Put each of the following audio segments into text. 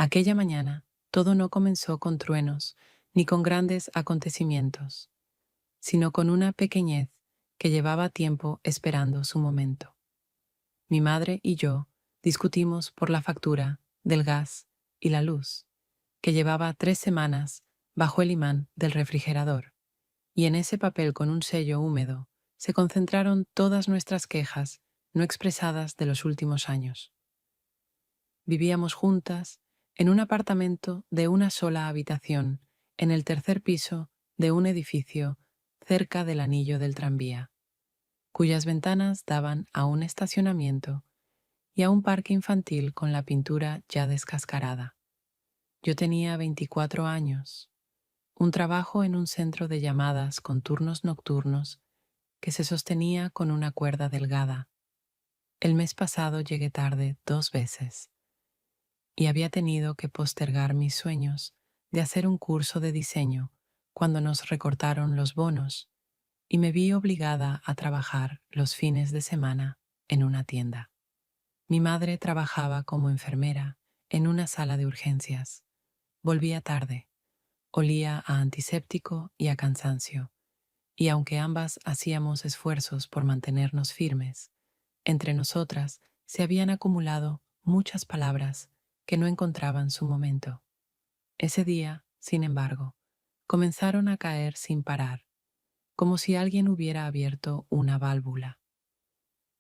Aquella mañana, todo no comenzó con truenos ni con grandes acontecimientos, sino con una pequeñez que llevaba tiempo esperando su momento. Mi madre y yo discutimos por la factura del gas y la luz, que llevaba 3 semanas bajo el imán del refrigerador, y en ese papel con un sello húmedo se concentraron todas nuestras quejas no expresadas de los últimos años. Vivíamos juntas en un apartamento de una sola habitación en el tercer piso de un edificio cerca del anillo del tranvía, cuyas ventanas daban a un estacionamiento y a un parque infantil con la pintura ya descascarada. Yo tenía 24 años, un trabajo en un centro de llamadas con turnos nocturnos que se sostenía con una cuerda delgada. El mes pasado llegué tarde 2 veces y había tenido que postergar mis sueños de hacer un curso de diseño cuando nos recortaron los bonos y me vi obligada a trabajar los fines de semana en una tienda. Mi madre trabajaba como enfermera en una sala de urgencias. Volvía tarde, olía a antiséptico y a cansancio, y aunque ambas hacíamos esfuerzos por mantenernos firmes, entre nosotras se habían acumulado muchas palabras que no encontraban su momento. Ese día, sin embargo, comenzaron a caer sin parar, como si alguien hubiera abierto una válvula.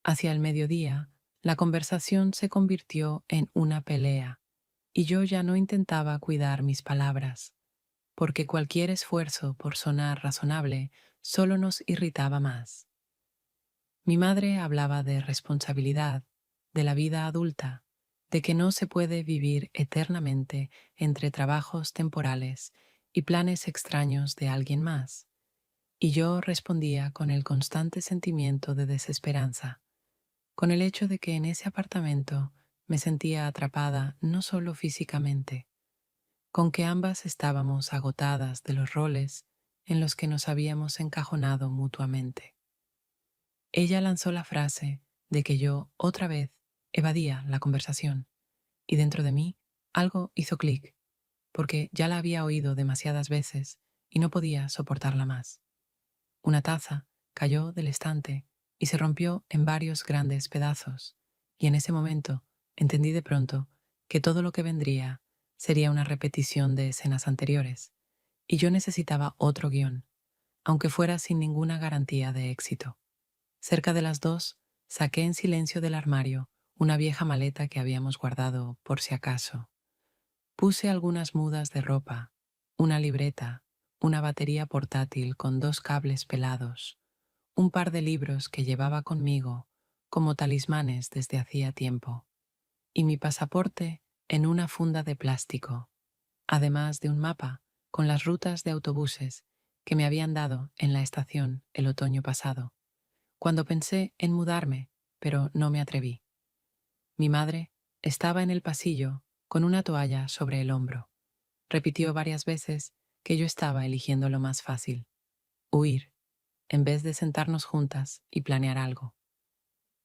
Hacia el mediodía, la conversación se convirtió en una pelea, y yo ya no intentaba cuidar mis palabras, porque cualquier esfuerzo por sonar razonable solo nos irritaba más. Mi madre hablaba de responsabilidad, de la vida adulta, de que no se puede vivir eternamente entre trabajos temporales y planes extraños de alguien más, y yo respondía con el constante sentimiento de desesperanza, con el hecho de que en ese apartamento me sentía atrapada no solo físicamente, con que ambas estábamos agotadas de los roles en los que nos habíamos encajonado mutuamente. Ella lanzó la frase de que yo, otra vez, evadía la conversación, y dentro de mí algo hizo clic, porque ya la había oído demasiadas veces y no podía soportarla más. Una taza cayó del estante y se rompió en varios grandes pedazos, y en ese momento entendí de pronto que todo lo que vendría sería una repetición de escenas anteriores, y yo necesitaba otro guión, aunque fuera sin ninguna garantía de éxito. Cerca de las 2, saqué en silencio del armario una vieja maleta que habíamos guardado por si acaso. Puse algunas mudas de ropa, una libreta, una batería portátil con 2 cables pelados, un par de libros que llevaba conmigo como talismanes desde hacía tiempo, y mi pasaporte en una funda de plástico, además de un mapa con las rutas de autobuses que me habían dado en la estación el otoño pasado, cuando pensé en mudarme, pero no me atreví. Mi madre estaba en el pasillo con una toalla sobre el hombro. Repitió varias veces que yo estaba eligiendo lo más fácil, huir, en vez de sentarnos juntas y planear algo.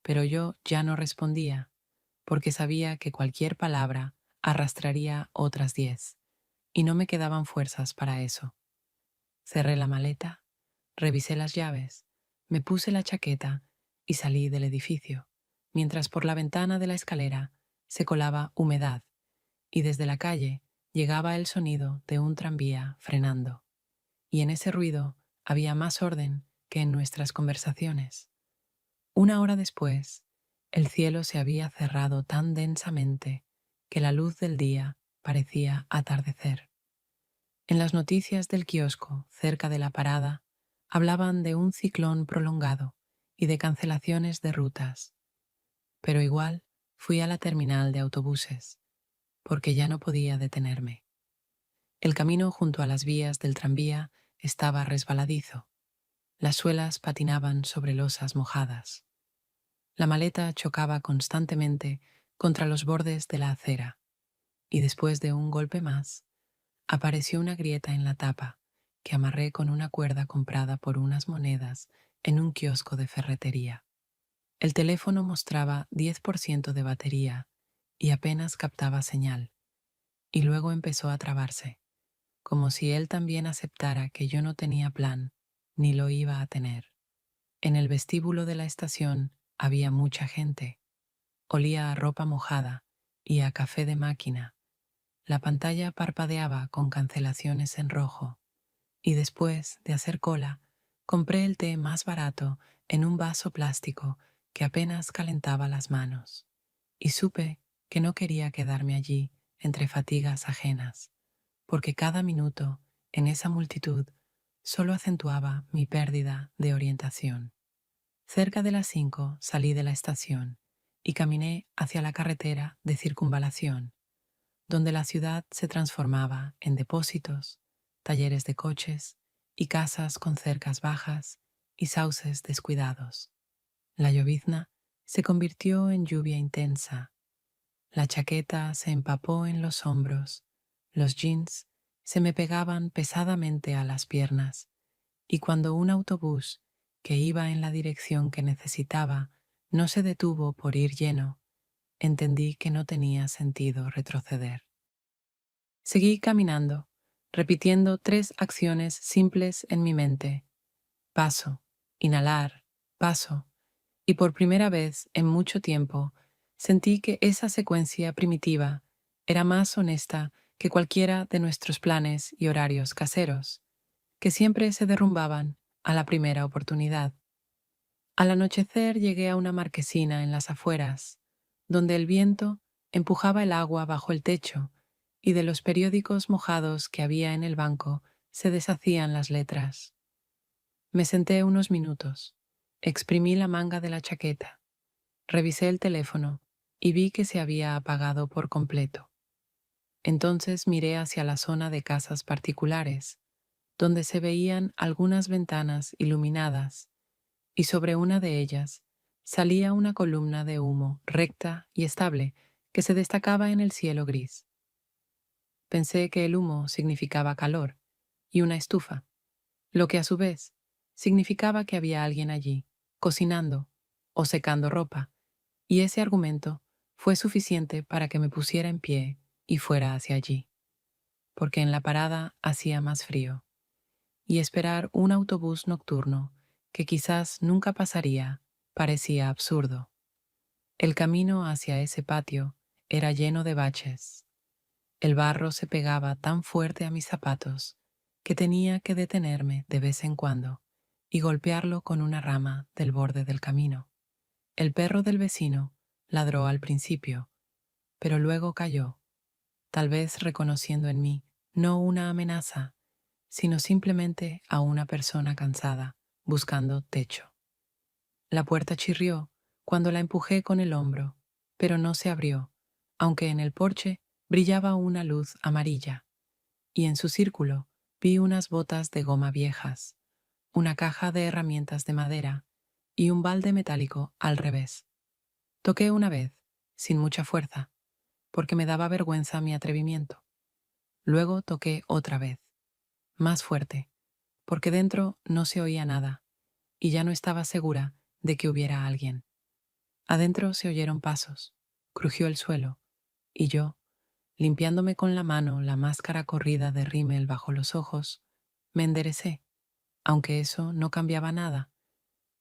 Pero yo ya no respondía, porque sabía que cualquier palabra arrastraría otras 10, y no me quedaban fuerzas para eso. Cerré la maleta, revisé las llaves, me puse la chaqueta y salí del edificio, mientras por la ventana de la escalera se colaba humedad y desde la calle llegaba el sonido de un tranvía frenando. Y en ese ruido había más orden que en nuestras conversaciones. Una hora después, el cielo se había cerrado tan densamente que la luz del día parecía atardecer. En las noticias del kiosco, cerca de la parada, hablaban de un ciclón prolongado y de cancelaciones de rutas. Pero igual fui a la terminal de autobuses, porque ya no podía detenerme. El camino junto a las vías del tranvía estaba resbaladizo. Las suelas patinaban sobre losas mojadas. La maleta chocaba constantemente contra los bordes de la acera, y después de un golpe más, apareció una grieta en la tapa que amarré con una cuerda comprada por unas monedas en un kiosco de ferretería. El teléfono mostraba 10% de batería y apenas captaba señal, y luego empezó a trabarse, como si él también aceptara que yo no tenía plan, ni lo iba a tener. En el vestíbulo de la estación había mucha gente. Olía a ropa mojada y a café de máquina. La pantalla parpadeaba con cancelaciones en rojo. Y después de hacer cola, compré el té más barato en un vaso plástico que apenas calentaba las manos. Y supe que no quería quedarme allí entre fatigas ajenas, porque cada minuto en esa multitud solo acentuaba mi pérdida de orientación. Cerca de las 5 salí de la estación y caminé hacia la carretera de circunvalación, donde la ciudad se transformaba en depósitos, talleres de coches y casas con cercas bajas y sauces descuidados. La llovizna se convirtió en lluvia intensa. La chaqueta se empapó en los hombros, los jeans se me pegaban pesadamente a las piernas, y cuando un autobús que iba en la dirección que necesitaba no se detuvo por ir lleno, entendí que no tenía sentido retroceder. Seguí caminando, repitiendo 3 acciones simples en mi mente: paso, inhalar, paso, y por primera vez en mucho tiempo sentí que esa secuencia primitiva era más honesta que cualquiera de nuestros planes y horarios caseros, que siempre se derrumbaban a la primera oportunidad. Al anochecer llegué a una marquesina en las afueras, donde el viento empujaba el agua bajo el techo y de los periódicos mojados que había en el banco se deshacían las letras. Me senté unos minutos, exprimí la manga de la chaqueta, revisé el teléfono y vi que se había apagado por completo. Entonces miré hacia la zona de casas particulares, donde se veían algunas ventanas iluminadas, y sobre una de ellas salía una columna de humo recta y estable que se destacaba en el cielo gris. Pensé que el humo significaba calor y una estufa, lo que a su vez significaba que había alguien allí, cocinando o secando ropa, y ese argumento fue suficiente para que me pusiera en pie y fuera hacia allí, porque en la parada hacía más frío, y esperar un autobús nocturno que quizás nunca pasaría parecía absurdo. El camino hacia ese patio era lleno de baches. El barro se pegaba tan fuerte a mis zapatos que tenía que detenerme de vez en cuando y golpearlo con una rama del borde del camino. El perro del vecino ladró al principio, pero luego cayó, tal vez reconociendo en mí no una amenaza, sino simplemente a una persona cansada, buscando techo. La puerta chirrió cuando la empujé con el hombro, pero no se abrió, aunque en el porche brillaba una luz amarilla, y en su círculo vi unas botas de goma viejas, una caja de herramientas de madera y un balde metálico al revés. Toqué una vez, sin mucha fuerza, porque me daba vergüenza mi atrevimiento. Luego toqué otra vez, más fuerte, porque dentro no se oía nada, y ya no estaba segura de que hubiera alguien. Adentro se oyeron pasos, crujió el suelo, y yo, limpiándome con la mano la máscara corrida de rímel bajo los ojos, me enderecé, aunque eso no cambiaba nada,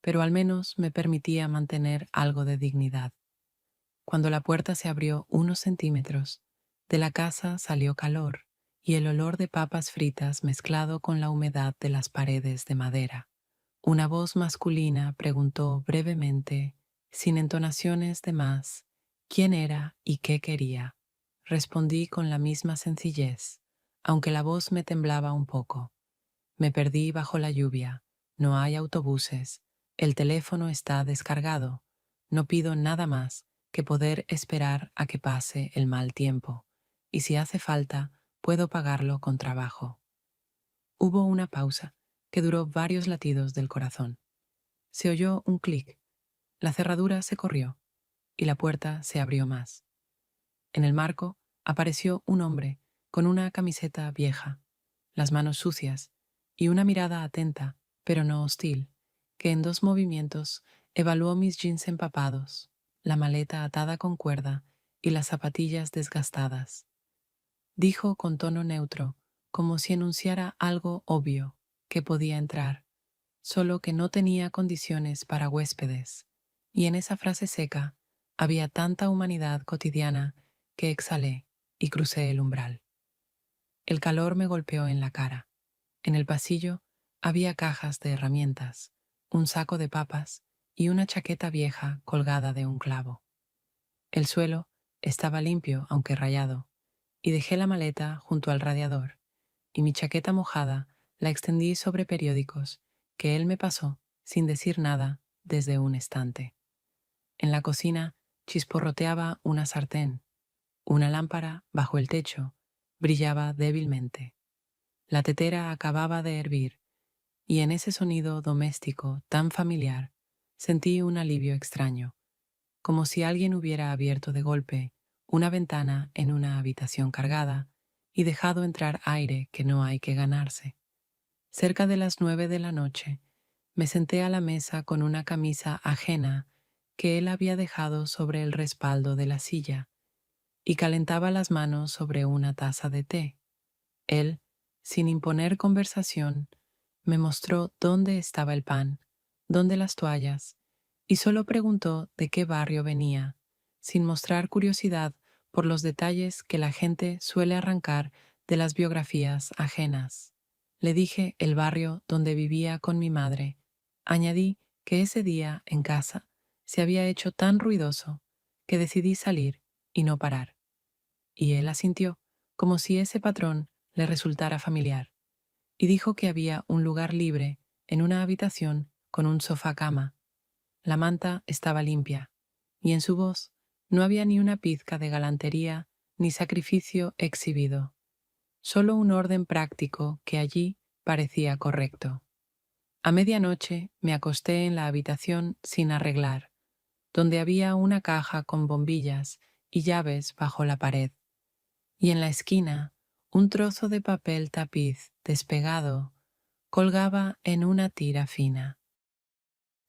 pero al menos me permitía mantener algo de dignidad. Cuando la puerta se abrió unos centímetros, de la casa salió calor y el olor de papas fritas mezclado con la humedad de las paredes de madera. Una voz masculina preguntó brevemente, sin entonaciones de más, quién era y qué quería. Respondí con la misma sencillez, aunque la voz me temblaba un poco. Me perdí bajo la lluvia, no hay autobuses, el teléfono está descargado, no pido nada más que poder esperar a que pase el mal tiempo, y si hace falta, puedo pagarlo con trabajo. Hubo una pausa que duró varios latidos del corazón. Se oyó un clic, la cerradura se corrió y la puerta se abrió más. En el marco apareció un hombre con una camiseta vieja, las manos sucias y una mirada atenta, pero no hostil, que en 2 movimientos evaluó mis jeans empapados, la maleta atada con cuerda y las zapatillas desgastadas. dijo con tono neutro, como si enunciara algo obvio, que podía entrar, solo que no tenía condiciones para huéspedes. Y en esa frase seca había tanta humanidad cotidiana que exhalé y crucé el umbral. El calor me golpeó en la cara. En el pasillo había cajas de herramientas, un saco de papas y una chaqueta vieja colgada de un clavo. El suelo estaba limpio, aunque rayado, y dejé la maleta junto al radiador, y mi chaqueta mojada la extendí sobre periódicos que él me pasó sin decir nada desde un estante. En la cocina chisporroteaba una sartén. Una lámpara bajo el techo brillaba débilmente. La tetera acababa de hervir, y en ese sonido doméstico tan familiar sentí un alivio extraño, como si alguien hubiera abierto de golpe una ventana en una habitación cargada y dejado entrar aire que no hay que ganarse. Cerca de las 9 de la noche, me senté a la mesa con una camisa ajena que él había dejado sobre el respaldo de la silla y calentaba las manos sobre una taza de té. Él, sin imponer conversación, me mostró dónde estaba el pan, dónde las toallas, y solo preguntó de qué barrio venía, sin mostrar curiosidad por los detalles que la gente suele arrancar de las biografías ajenas. Le dije el barrio donde vivía con mi madre. Añadí que ese día, en casa, se había hecho tan ruidoso que decidí salir y no parar. Y él asintió, como si ese patrón le resultara familiar, y dijo que había un lugar libre en una habitación con un sofá-cama. La manta estaba limpia, y en su voz no había ni una pizca de galantería ni sacrificio exhibido, solo un orden práctico que allí parecía correcto. A medianoche me acosté en la habitación sin arreglar, donde había una caja con bombillas y llaves bajo la pared, y en la esquina un trozo de papel tapiz despegado colgaba en una tira fina.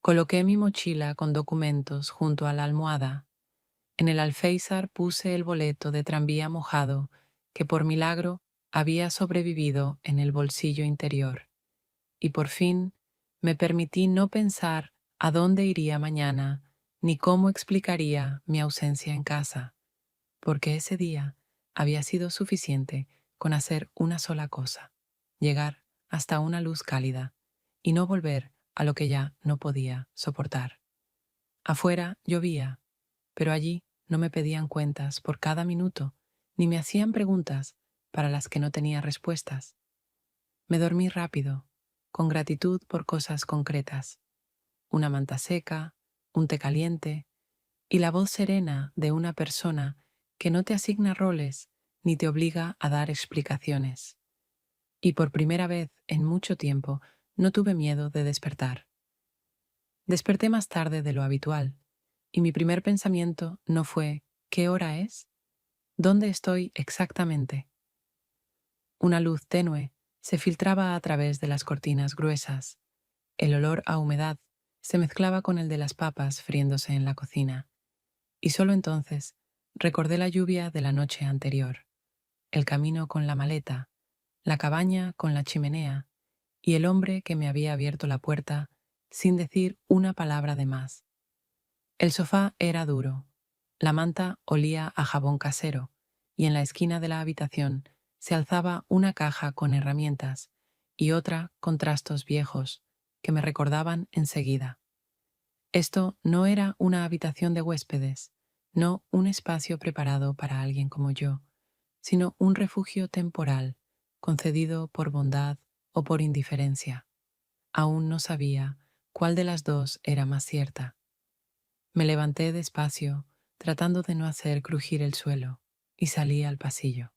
Coloqué mi mochila con documentos junto a la almohada. En el alféizar puse el boleto de tranvía mojado que por milagro había sobrevivido en el bolsillo interior. Y por fin me permití no pensar a dónde iría mañana ni cómo explicaría mi ausencia en casa, porque ese día había sido suficiente con hacer una sola cosa: llegar hasta una luz cálida y no volver a lo que ya no podía soportar. Afuera llovía, pero allí no me pedían cuentas por cada minuto, ni me hacían preguntas para las que no tenía respuestas. Me dormí rápido, con gratitud por cosas concretas: una manta seca, un té caliente y la voz serena de una persona que no te asigna roles ni te obliga a dar explicaciones. Y por primera vez en mucho tiempo no tuve miedo de despertar. Desperté más tarde de lo habitual, y mi primer pensamiento no fue ¿qué hora es? ¿Dónde estoy exactamente? Una luz tenue se filtraba a través de las cortinas gruesas. El olor a humedad se mezclaba con el de las papas friéndose en la cocina, y solo entonces recordé la lluvia de la noche anterior, el camino con la maleta, la cabaña con la chimenea y el hombre que me había abierto la puerta sin decir una palabra de más. El sofá era duro, la manta olía a jabón casero, y en la esquina de la habitación se alzaba una caja con herramientas y otra con trastos viejos que me recordaban enseguida. Esto no era una habitación de huéspedes, no un espacio preparado para alguien como yo, sino un refugio temporal, concedido por bondad o por indiferencia. Aún no sabía cuál de las dos era más cierta. Me levanté despacio, tratando de no hacer crujir el suelo, y salí al pasillo.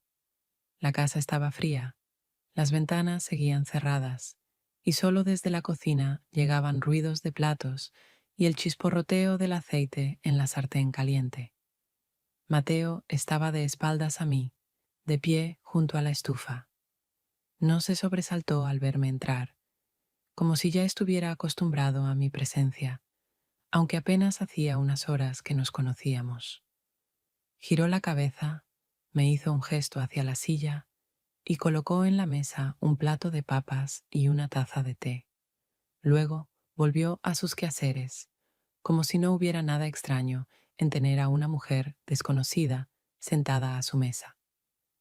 La casa estaba fría, las ventanas seguían cerradas, y solo desde la cocina llegaban ruidos de platos y el chisporroteo del aceite en la sartén caliente. Mateo estaba de espaldas a mí, de pie junto a la estufa. No se sobresaltó al verme entrar, como si ya estuviera acostumbrado a mi presencia, aunque apenas hacía unas horas que nos conocíamos. Giró la cabeza Me hizo un gesto hacia la silla y colocó en la mesa un plato de papas y una taza de té. Luego volvió a sus quehaceres, como si no hubiera nada extraño en tener a una mujer desconocida sentada a su mesa.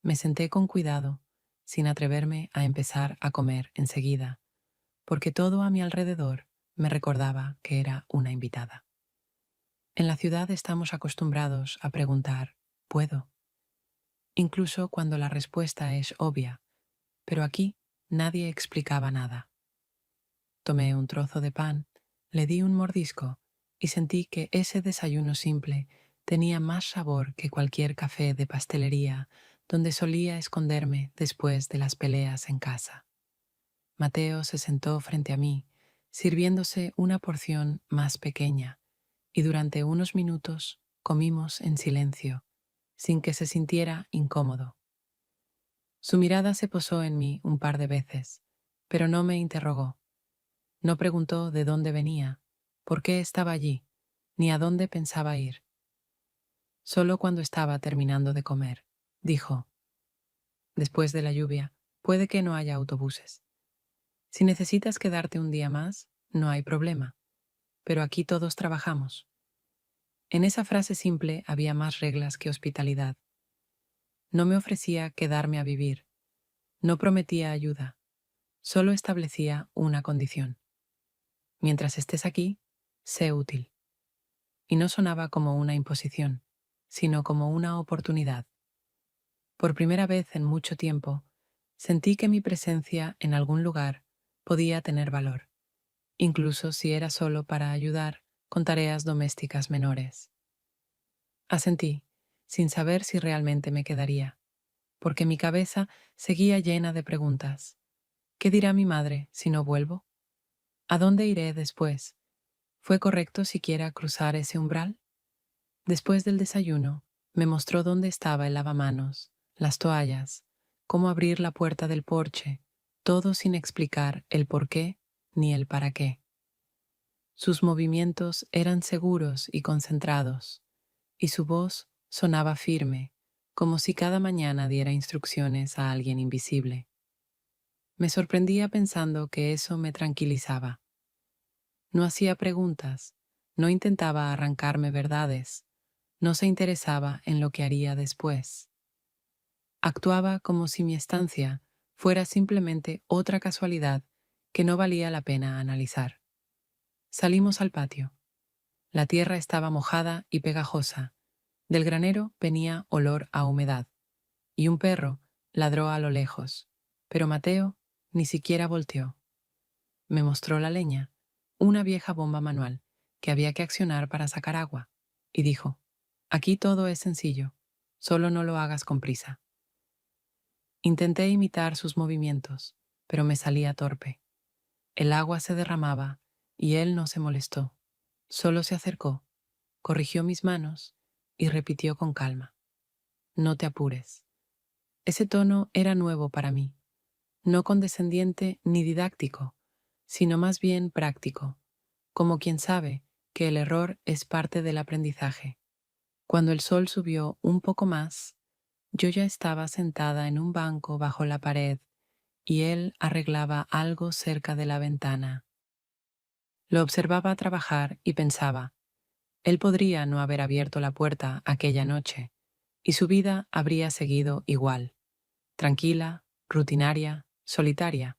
Me senté con cuidado, sin atreverme a empezar a comer enseguida, porque todo a mi alrededor me recordaba que era una invitada. En la ciudad estamos acostumbrados a preguntar, ¿puedo? Incluso cuando la respuesta es obvia, pero aquí nadie explicaba nada. Tomé un trozo de pan, le di un mordisco y sentí que ese desayuno simple tenía más sabor que cualquier café de pastelería donde solía esconderme después de las peleas en casa. Mateo se sentó frente a mí, sirviéndose una porción más pequeña, y durante unos minutos comimos en silencio, sin que se sintiera incómodo. Su mirada se posó en mí un par de veces, pero no me interrogó. No preguntó de dónde venía, por qué estaba allí, ni a dónde pensaba ir. Solo cuando estaba terminando de comer, dijo, después de la lluvia, puede que no haya autobuses. Si necesitas quedarte un día más, no hay problema, pero aquí todos trabajamos. En esa frase simple había más reglas que hospitalidad. No me ofrecía quedarme a vivir, no prometía ayuda, solo establecía una condición. Mientras estés aquí, sé útil. Y no sonaba como una imposición, sino como una oportunidad. Por primera vez en mucho tiempo, sentí que mi presencia en algún lugar podía tener valor, incluso si era solo para ayudar con tareas domésticas menores. Asentí, sin saber si realmente me quedaría, porque mi cabeza seguía llena de preguntas. ¿Qué dirá mi madre si no vuelvo? ¿A dónde iré después? ¿Fue correcto siquiera cruzar ese umbral? Después del desayuno, me mostró dónde estaba el lavamanos, las toallas, cómo abrir la puerta del porche, todo sin explicar el por qué ni el para qué. Sus movimientos eran seguros y concentrados, y su voz sonaba firme, como si cada mañana diera instrucciones a alguien invisible. Me sorprendía pensando que eso me tranquilizaba. No hacía preguntas, no intentaba arrancarme verdades, no se interesaba en lo que haría después. Actuaba como si mi estancia fuera simplemente otra casualidad que no valía la pena analizar. Salimos al patio. La tierra estaba mojada y pegajosa. Del granero venía olor a humedad, y un perro ladró a lo lejos, pero Mateo ni siquiera volteó. Me mostró la leña, una vieja bomba manual que había que accionar para sacar agua, y dijo, aquí todo es sencillo, solo no lo hagas con prisa. Intenté imitar sus movimientos, pero me salía torpe. El agua se derramaba y él no se molestó. Solo se acercó, corrigió mis manos y repitió con calma. No te apures. Ese tono era nuevo para mí, no condescendiente ni didáctico, sino más bien práctico, como quien sabe que el error es parte del aprendizaje. Cuando el sol subió un poco más, yo ya estaba sentada en un banco bajo la pared y él arreglaba algo cerca de la ventana. Lo observaba trabajar y pensaba, él podría no haber abierto la puerta aquella noche, y su vida habría seguido igual, tranquila, rutinaria, solitaria.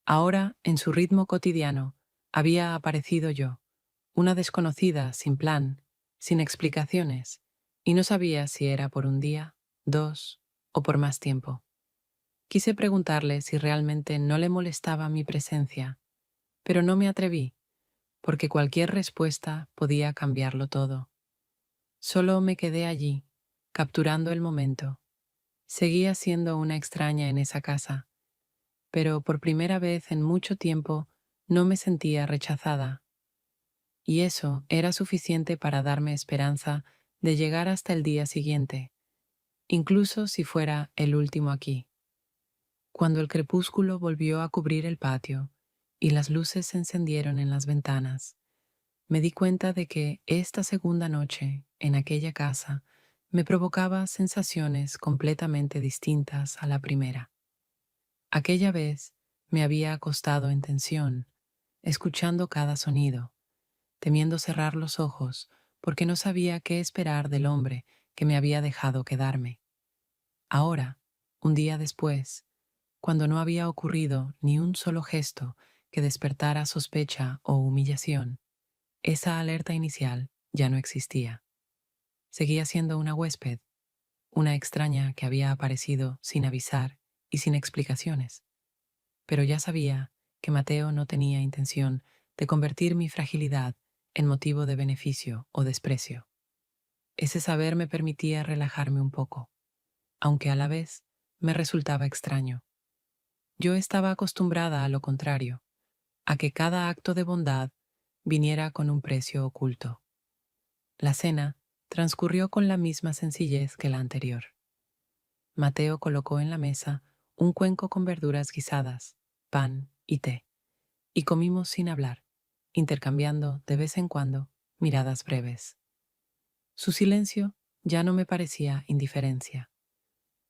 Ahora, en su ritmo cotidiano, había aparecido yo, una desconocida sin plan, sin explicaciones, y no sabía si era por un día, dos o por más tiempo. Quise preguntarle si realmente no le molestaba mi presencia, pero no me atreví, porque cualquier respuesta podía cambiarlo todo. Solo me quedé allí, capturando el momento. Seguía siendo una extraña en esa casa, pero por primera vez en mucho tiempo no me sentía rechazada. Y eso era suficiente para darme esperanza de llegar hasta el día siguiente, incluso si fuera el último aquí. Cuando el crepúsculo volvió a cubrir el patio y las luces se encendieron en las ventanas, me di cuenta de que esta segunda noche, en aquella casa, me provocaba sensaciones completamente distintas a la primera. Aquella vez me había acostado en tensión, escuchando cada sonido, temiendo cerrar los ojos porque no sabía qué esperar del hombre que me había dejado quedarme. Ahora, un día después, cuando no había ocurrido ni un solo gesto que despertara sospecha o humillación, esa alerta inicial ya no existía. Seguía siendo una huésped, una extraña que había aparecido sin avisar y sin explicaciones. Pero ya sabía que Mateo no tenía intención de convertir mi fragilidad en motivo de beneficio o desprecio. Ese saber me permitía relajarme un poco, aunque a la vez me resultaba extraño. Yo estaba acostumbrada a lo contrario, a que cada acto de bondad viniera con un precio oculto. La cena transcurrió con la misma sencillez que la anterior. Mateo colocó en la mesa un cuenco con verduras guisadas, pan y té, y comimos sin hablar, intercambiando de vez en cuando miradas breves. Su silencio ya no me parecía indiferencia.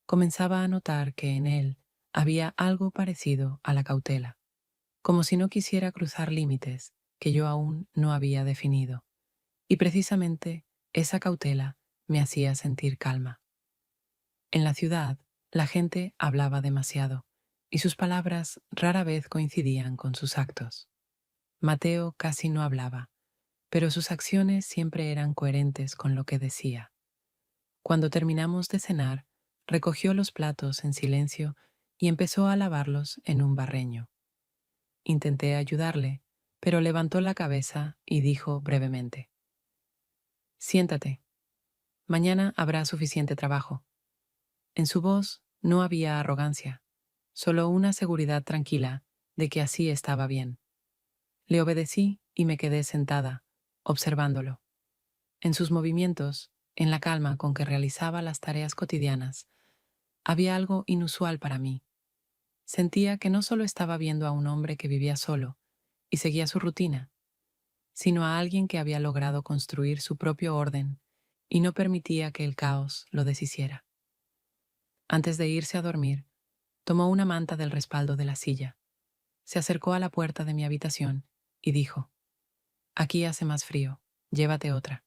Comenzaba a notar que en él había algo parecido a la cautela, como si no quisiera cruzar límites que yo aún no había definido, y precisamente esa cautela me hacía sentir calma. En la ciudad, la gente hablaba demasiado, y sus palabras rara vez coincidían con sus actos. Mateo casi no hablaba, pero sus acciones siempre eran coherentes con lo que decía. Cuando terminamos de cenar, recogió los platos en silencio y empezó a lavarlos en un barreño. Intenté ayudarle, pero levantó la cabeza y dijo brevemente: «Siéntate. Mañana habrá suficiente trabajo». En su voz no había arrogancia, solo una seguridad tranquila de que así estaba bien. Le obedecí y me quedé sentada, observándolo. En sus movimientos, en la calma con que realizaba las tareas cotidianas, había algo inusual para mí. Sentía que no solo estaba viendo a un hombre que vivía solo y seguía su rutina, sino a alguien que había logrado construir su propio orden y no permitía que el caos lo deshiciera. Antes de irse a dormir, tomó una manta del respaldo de la silla, se acercó a la puerta de mi habitación y dijo: «Aquí hace más frío, llévate otra».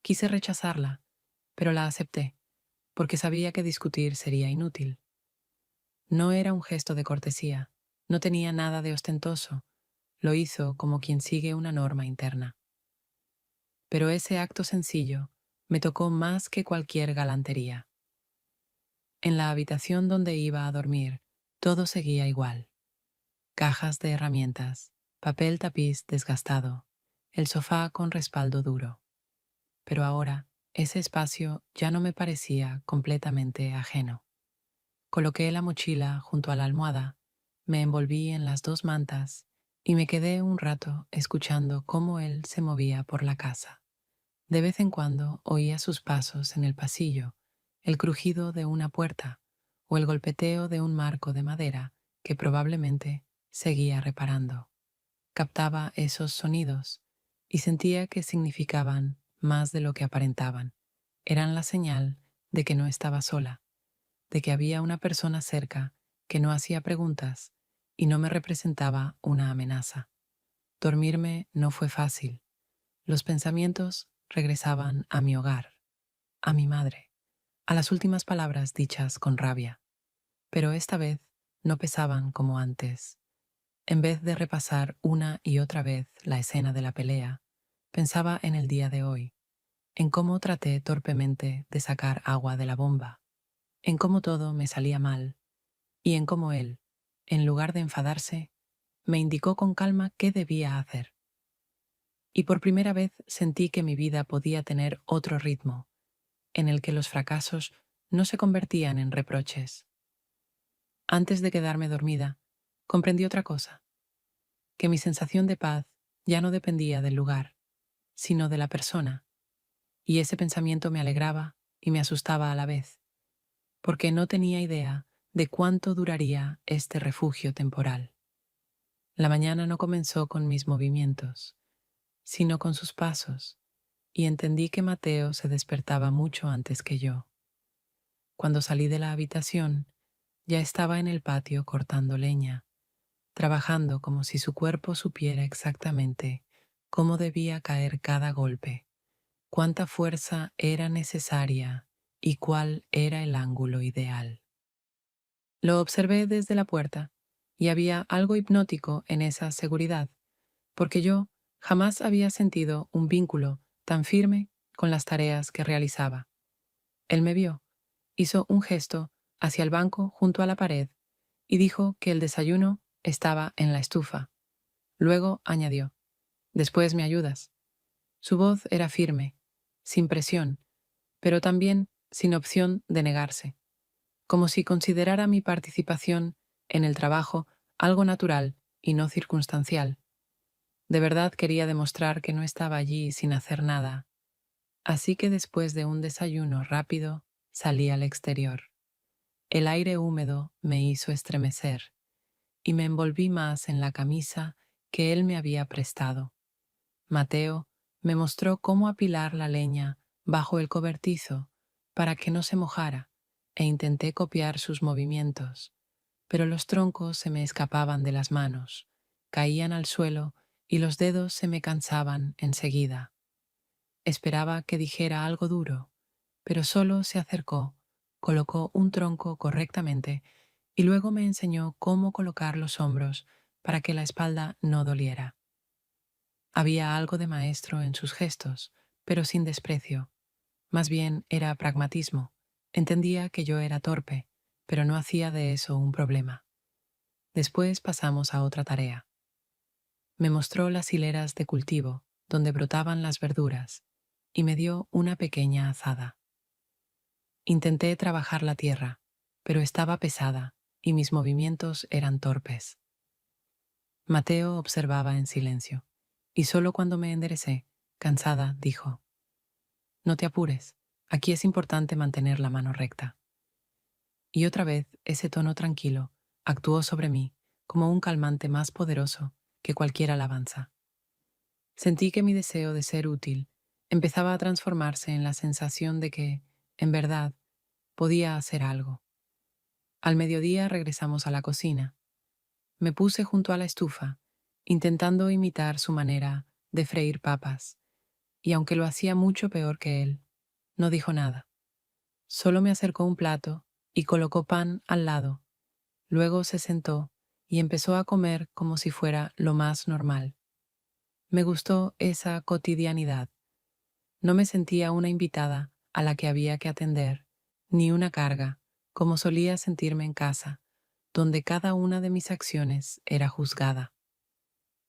Quise rechazarla, pero la acepté, porque sabía que discutir sería inútil. No era un gesto de cortesía, no tenía nada de ostentoso, lo hizo como quien sigue una norma interna. Pero ese acto sencillo me tocó más que cualquier galantería. En la habitación donde iba a dormir, todo seguía igual. Cajas de herramientas, papel tapiz desgastado, el sofá con respaldo duro. Pero ahora, ese espacio ya no me parecía completamente ajeno. Coloqué la mochila junto a la almohada, me envolví en las dos mantas y me quedé un rato escuchando cómo él se movía por la casa. De vez en cuando oía sus pasos en el pasillo, el crujido de una puerta o el golpeteo de un marco de madera que probablemente seguía reparando. Captaba esos sonidos y sentía que significaban más de lo que aparentaban. Eran la señal de que no estaba sola, de que había una persona cerca que no hacía preguntas y no me representaba una amenaza. Dormirme no fue fácil. Los pensamientos regresaban a mi hogar, a mi madre, a las últimas palabras dichas con rabia. Pero esta vez no pesaban como antes. En vez de repasar una y otra vez la escena de la pelea, pensaba en el día de hoy, en cómo traté torpemente de sacar agua de la bomba, en cómo todo me salía mal y en cómo él, en lugar de enfadarse, me indicó con calma qué debía hacer. Y por primera vez sentí que mi vida podía tener otro ritmo, en el que los fracasos no se convertían en reproches. Antes de quedarme dormida, comprendí otra cosa, que mi sensación de paz ya no dependía del lugar, sino de la persona, y ese pensamiento me alegraba y me asustaba a la vez, porque no tenía idea de cuánto duraría este refugio temporal. La mañana no comenzó con mis movimientos, sino con sus pasos, y entendí que Mateo se despertaba mucho antes que yo. Cuando salí de la habitación, ya estaba en el patio cortando leña, trabajando como si su cuerpo supiera exactamente cómo debía caer cada golpe, cuánta fuerza era necesaria y cuál era el ángulo ideal. Lo observé desde la puerta y había algo hipnótico en esa seguridad, porque yo jamás había sentido un vínculo tan firme con las tareas que realizaba. Él me vio, hizo un gesto hacia el banco junto a la pared y dijo que el desayuno estaba en la estufa. Luego añadió, «Después me ayudas». Su voz era firme, sin presión, pero también sin opción de negarse, como si considerara mi participación en el trabajo algo natural y no circunstancial. De verdad quería demostrar que no estaba allí sin hacer nada, así que después de un desayuno rápido salí al exterior. El aire húmedo me hizo estremecer y me envolví más en la camisa que él me había prestado. Mateo me mostró cómo apilar la leña bajo el cobertizo para que no se mojara e intenté copiar sus movimientos, pero los troncos se me escapaban de las manos, caían al suelo y los dedos se me cansaban enseguida. Esperaba que dijera algo duro, pero solo se acercó, colocó un tronco correctamente y luego me enseñó cómo colocar los hombros para que la espalda no doliera. Había algo de maestro en sus gestos, pero sin desprecio. Más bien era pragmatismo. Entendía que yo era torpe, pero no hacía de eso un problema. Después pasamos a otra tarea. Me mostró las hileras de cultivo, donde brotaban las verduras, y me dio una pequeña azada. Intenté trabajar la tierra, pero estaba pesada y mis movimientos eran torpes. Mateo observaba en silencio, y solo cuando me enderecé, cansada, dijo, «No te apures, aquí es importante mantener la mano recta». Y otra vez ese tono tranquilo actuó sobre mí como un calmante más poderoso que cualquier alabanza. Sentí que mi deseo de ser útil empezaba a transformarse en la sensación de que, en verdad, podía hacer algo. Al mediodía regresamos a la cocina. Me puse junto a la estufa, intentando imitar su manera de freír papas, y aunque lo hacía mucho peor que él, no dijo nada. Solo me acercó un plato y colocó pan al lado. Luego se sentó y empezó a comer como si fuera lo más normal. Me gustó esa cotidianidad. No me sentía una invitada a la que había que atender, ni una carga, como solía sentirme en casa, donde cada una de mis acciones era juzgada.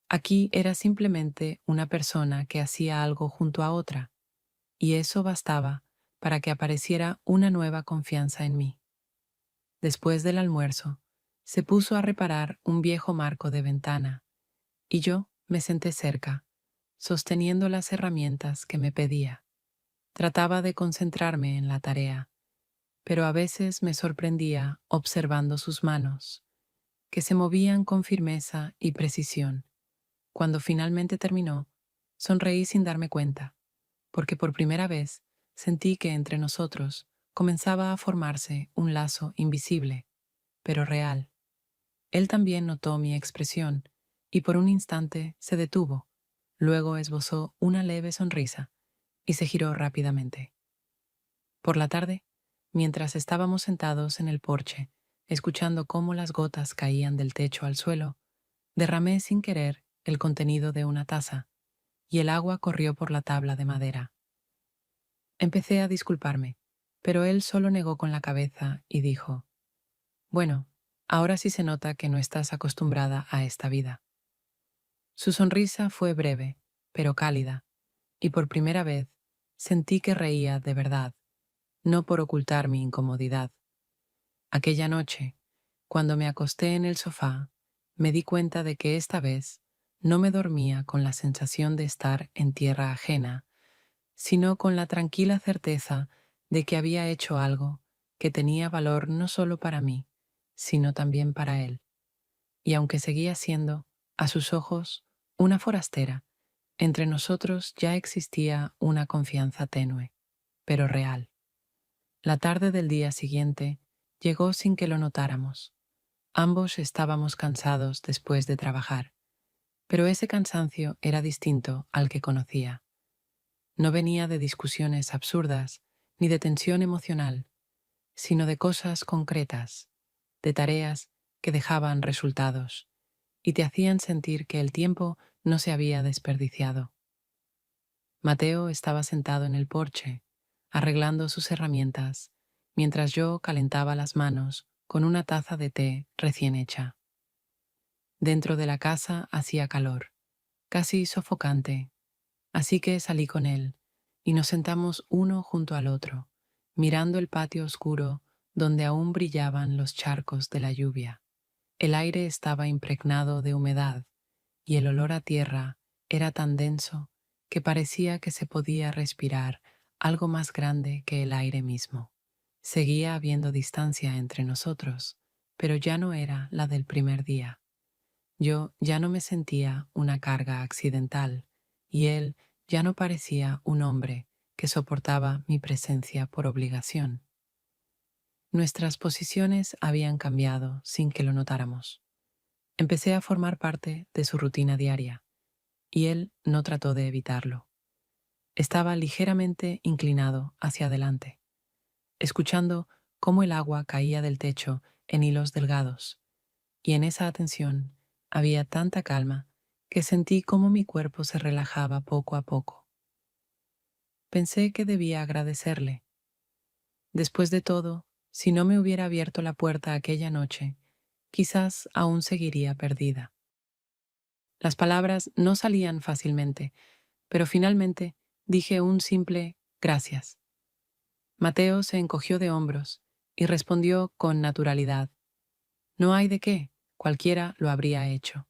Aquí era simplemente una persona que hacía algo junto a otra, y eso bastaba para que apareciera una nueva confianza en mí. Después del almuerzo, se puso a reparar un viejo marco de ventana, y yo me senté cerca, sosteniendo las herramientas que me pedía. Trataba de concentrarme en la tarea, pero a veces me sorprendía observando sus manos, que se movían con firmeza y precisión. Cuando finalmente terminó, sonreí sin darme cuenta, porque por primera vez sentí que entre nosotros comenzaba a formarse un lazo invisible, pero real. Él también notó mi expresión y por un instante se detuvo, luego esbozó una leve sonrisa y se giró rápidamente. Por la tarde, mientras estábamos sentados en el porche, escuchando cómo las gotas caían del techo al suelo, derramé sin querer el contenido de una taza y el agua corrió por la tabla de madera. Empecé a disculparme, pero él solo negó con la cabeza y dijo, «Bueno, ahora sí se nota que no estás acostumbrada a esta vida». Su sonrisa fue breve, pero cálida, y por primera vez sentí que reía de verdad, no por ocultar mi incomodidad. Aquella noche, cuando me acosté en el sofá, me di cuenta de que esta vez no me dormía con la sensación de estar en tierra ajena, sino con la tranquila certeza de que había hecho algo que tenía valor no solo para mí, sino también para él. Y aunque seguía siendo, a sus ojos, una forastera, Entre nosotros ya existía una confianza tenue, pero real. La tarde del día siguiente llegó sin que lo notáramos. Ambos estábamos cansados después de trabajar, pero ese cansancio era distinto al que conocía. No venía de discusiones absurdas ni de tensión emocional, sino de cosas concretas, de tareas que dejaban resultados y te hacían sentir que el tiempo no se había desperdiciado. Mateo estaba sentado en el porche, arreglando sus herramientas, mientras yo calentaba las manos con una taza de té recién hecha. Dentro de la casa hacía calor, casi sofocante, así que salí con él y nos sentamos uno junto al otro, mirando el patio oscuro donde aún brillaban los charcos de la lluvia. El aire estaba impregnado de humedad y el olor a tierra era tan denso que parecía que se podía respirar algo más grande que el aire mismo. Seguía habiendo distancia entre nosotros, pero ya no era la del primer día. Yo ya no me sentía una carga accidental y él ya no parecía un hombre que soportaba mi presencia por obligación. Nuestras posiciones habían cambiado sin que lo notáramos. Empecé a formar parte de su rutina diaria y él no trató de evitarlo. Estaba ligeramente inclinado hacia adelante, escuchando cómo el agua caía del techo en hilos delgados, y en esa atención había tanta calma que sentí cómo mi cuerpo se relajaba poco a poco. Pensé que debía agradecerle. Después de todo, si no me hubiera abierto la puerta aquella noche, quizás aún seguiría perdida. Las palabras no salían fácilmente, pero finalmente dije un simple gracias. Mateo se encogió de hombros y respondió con naturalidad: No hay de qué, cualquiera lo habría hecho.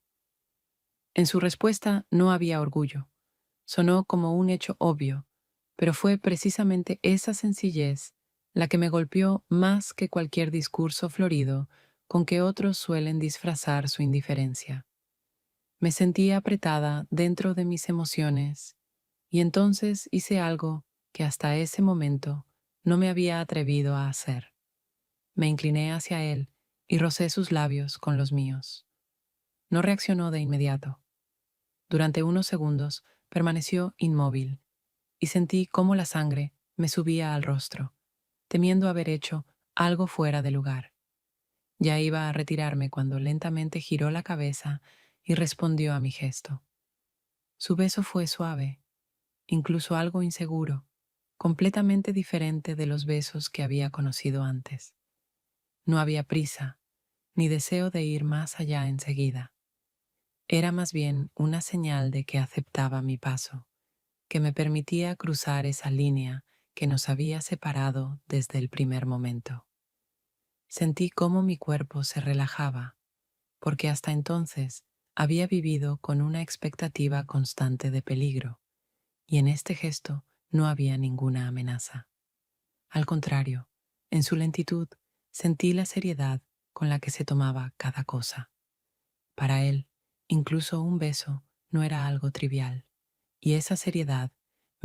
En su respuesta no había orgullo. Sonó como un hecho obvio, pero fue precisamente esa sencillez la que me golpeó más que cualquier discurso florido con que otros suelen disfrazar su indiferencia. Me sentía apretada dentro de mis emociones y entonces hice algo que hasta ese momento no me había atrevido a hacer. Me incliné hacia él y rocé sus labios con los míos. No reaccionó de inmediato. Durante unos segundos permaneció inmóvil y sentí cómo la sangre me subía al rostro, temiendo haber hecho algo fuera de lugar. Ya iba a retirarme cuando lentamente giró la cabeza y respondió a mi gesto. Su beso fue suave, incluso algo inseguro, completamente diferente de los besos que había conocido antes. No había prisa, ni deseo de ir más allá enseguida. Era más bien una señal de que aceptaba mi paso, que me permitía cruzar esa línea que nos había separado desde el primer momento. Sentí cómo mi cuerpo se relajaba, porque hasta entonces había vivido con una expectativa constante de peligro, y en este gesto no había ninguna amenaza. Al contrario, en su lentitud sentí la seriedad con la que se tomaba cada cosa. Para él, incluso un beso no era algo trivial, y esa seriedad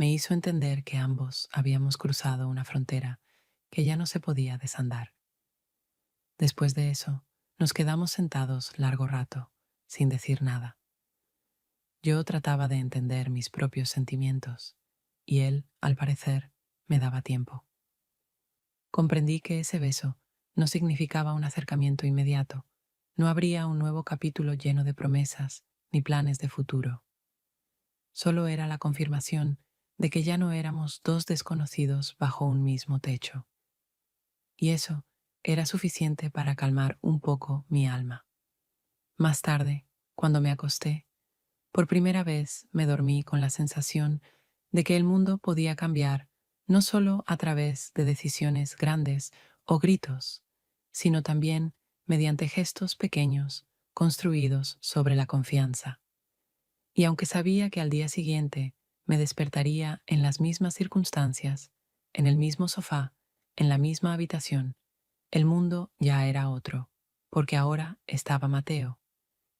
me hizo entender que ambos habíamos cruzado una frontera que ya no se podía desandar. Después de eso, nos quedamos sentados largo rato, sin decir nada. Yo trataba de entender mis propios sentimientos, y él, al parecer, me daba tiempo. Comprendí que ese beso no significaba un acercamiento inmediato, no habría un nuevo capítulo lleno de promesas ni planes de futuro. Solo era la confirmación de que ya no éramos dos desconocidos bajo un mismo techo. Y eso era suficiente para calmar un poco mi alma. Más tarde, cuando me acosté, por primera vez me dormí con la sensación de que el mundo podía cambiar no solo a través de decisiones grandes o gritos, sino también mediante gestos pequeños construidos sobre la confianza. Y aunque sabía que al día siguiente me despertaría en las mismas circunstancias, en el mismo sofá, en la misma habitación, el mundo ya era otro, porque ahora estaba Mateo,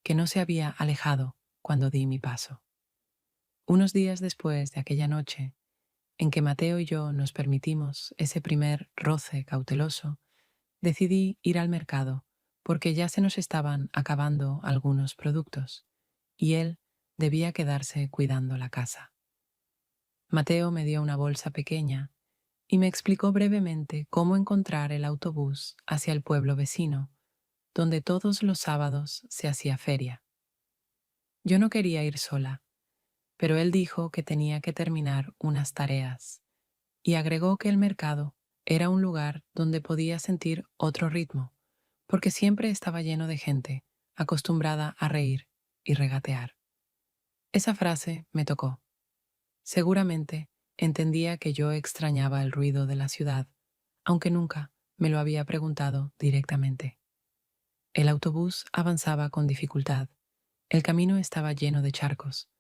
que no se había alejado cuando di mi paso. Unos días después de aquella noche en que Mateo y yo nos permitimos ese primer roce cauteloso, decidí ir al mercado porque ya se nos estaban acabando algunos productos y él debía quedarse cuidando la casa. Mateo me dio una bolsa pequeña y me explicó brevemente cómo encontrar el autobús hacia el pueblo vecino, donde todos los sábados se hacía feria. Yo no quería ir sola, pero él dijo que tenía que terminar unas tareas y agregó que el mercado era un lugar donde podía sentir otro ritmo, porque siempre estaba lleno de gente acostumbrada a reír y regatear. Esa frase me tocó. Seguramente entendía que yo extrañaba el ruido de la ciudad, aunque nunca me lo había preguntado directamente. El autobús avanzaba con dificultad. El camino estaba lleno de charcos,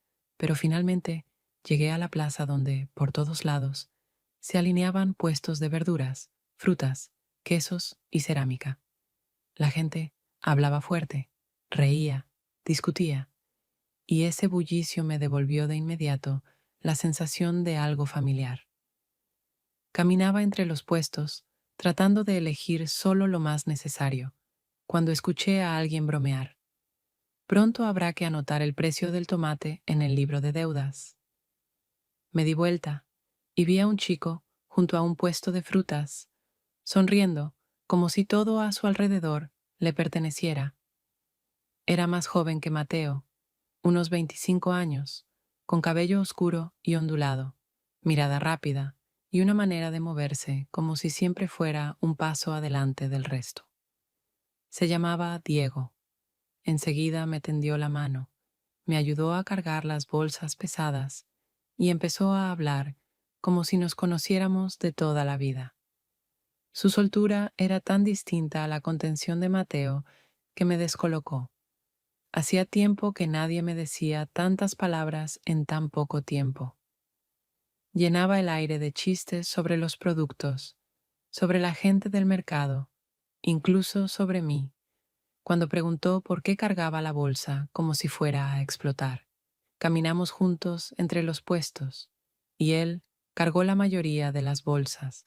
pero finalmente llegué a la plaza donde, por todos lados, se alineaban puestos de verduras, frutas, quesos y cerámica. La gente hablaba fuerte, reía, discutía, y ese bullicio me devolvió de inmediato la sensación de algo familiar. Caminaba entre los puestos, tratando de elegir solo lo más necesario, cuando escuché a alguien bromear. Pronto habrá que anotar el precio del tomate en el libro de deudas. Me di vuelta y vi a un chico junto a un puesto de frutas, sonriendo como si todo a su alrededor le perteneciera. Era más joven que Mateo, unos 25 años, con cabello oscuro y ondulado, mirada rápida y una manera de moverse como si siempre fuera un paso adelante del resto. Se llamaba Diego. Enseguida me tendió la mano, me ayudó a cargar las bolsas pesadas y empezó a hablar como si nos conociéramos de toda la vida. Su soltura era tan distinta a la contención de Mateo que me descolocó. Hacía tiempo que nadie me decía tantas palabras en tan poco tiempo. Llenaba el aire de chistes sobre los productos, sobre la gente del mercado, incluso sobre mí, cuando preguntó por qué cargaba la bolsa como si fuera a explotar. Caminamos juntos entre los puestos, y él cargó la mayoría de las bolsas,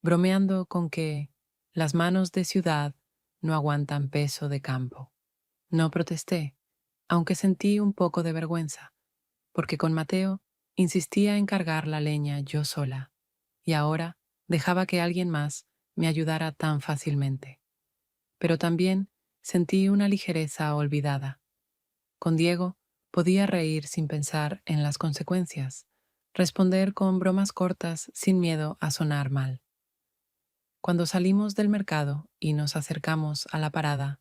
bromeando con que las manos de ciudad no aguantan peso de campo. No protesté, aunque sentí un poco de vergüenza, porque con Mateo insistía en cargar la leña yo sola, y ahora dejaba que alguien más me ayudara tan fácilmente. Pero también sentí una ligereza olvidada. Con Diego podía reír sin pensar en las consecuencias, responder con bromas cortas sin miedo a sonar mal. Cuando salimos del mercado y nos acercamos a la parada,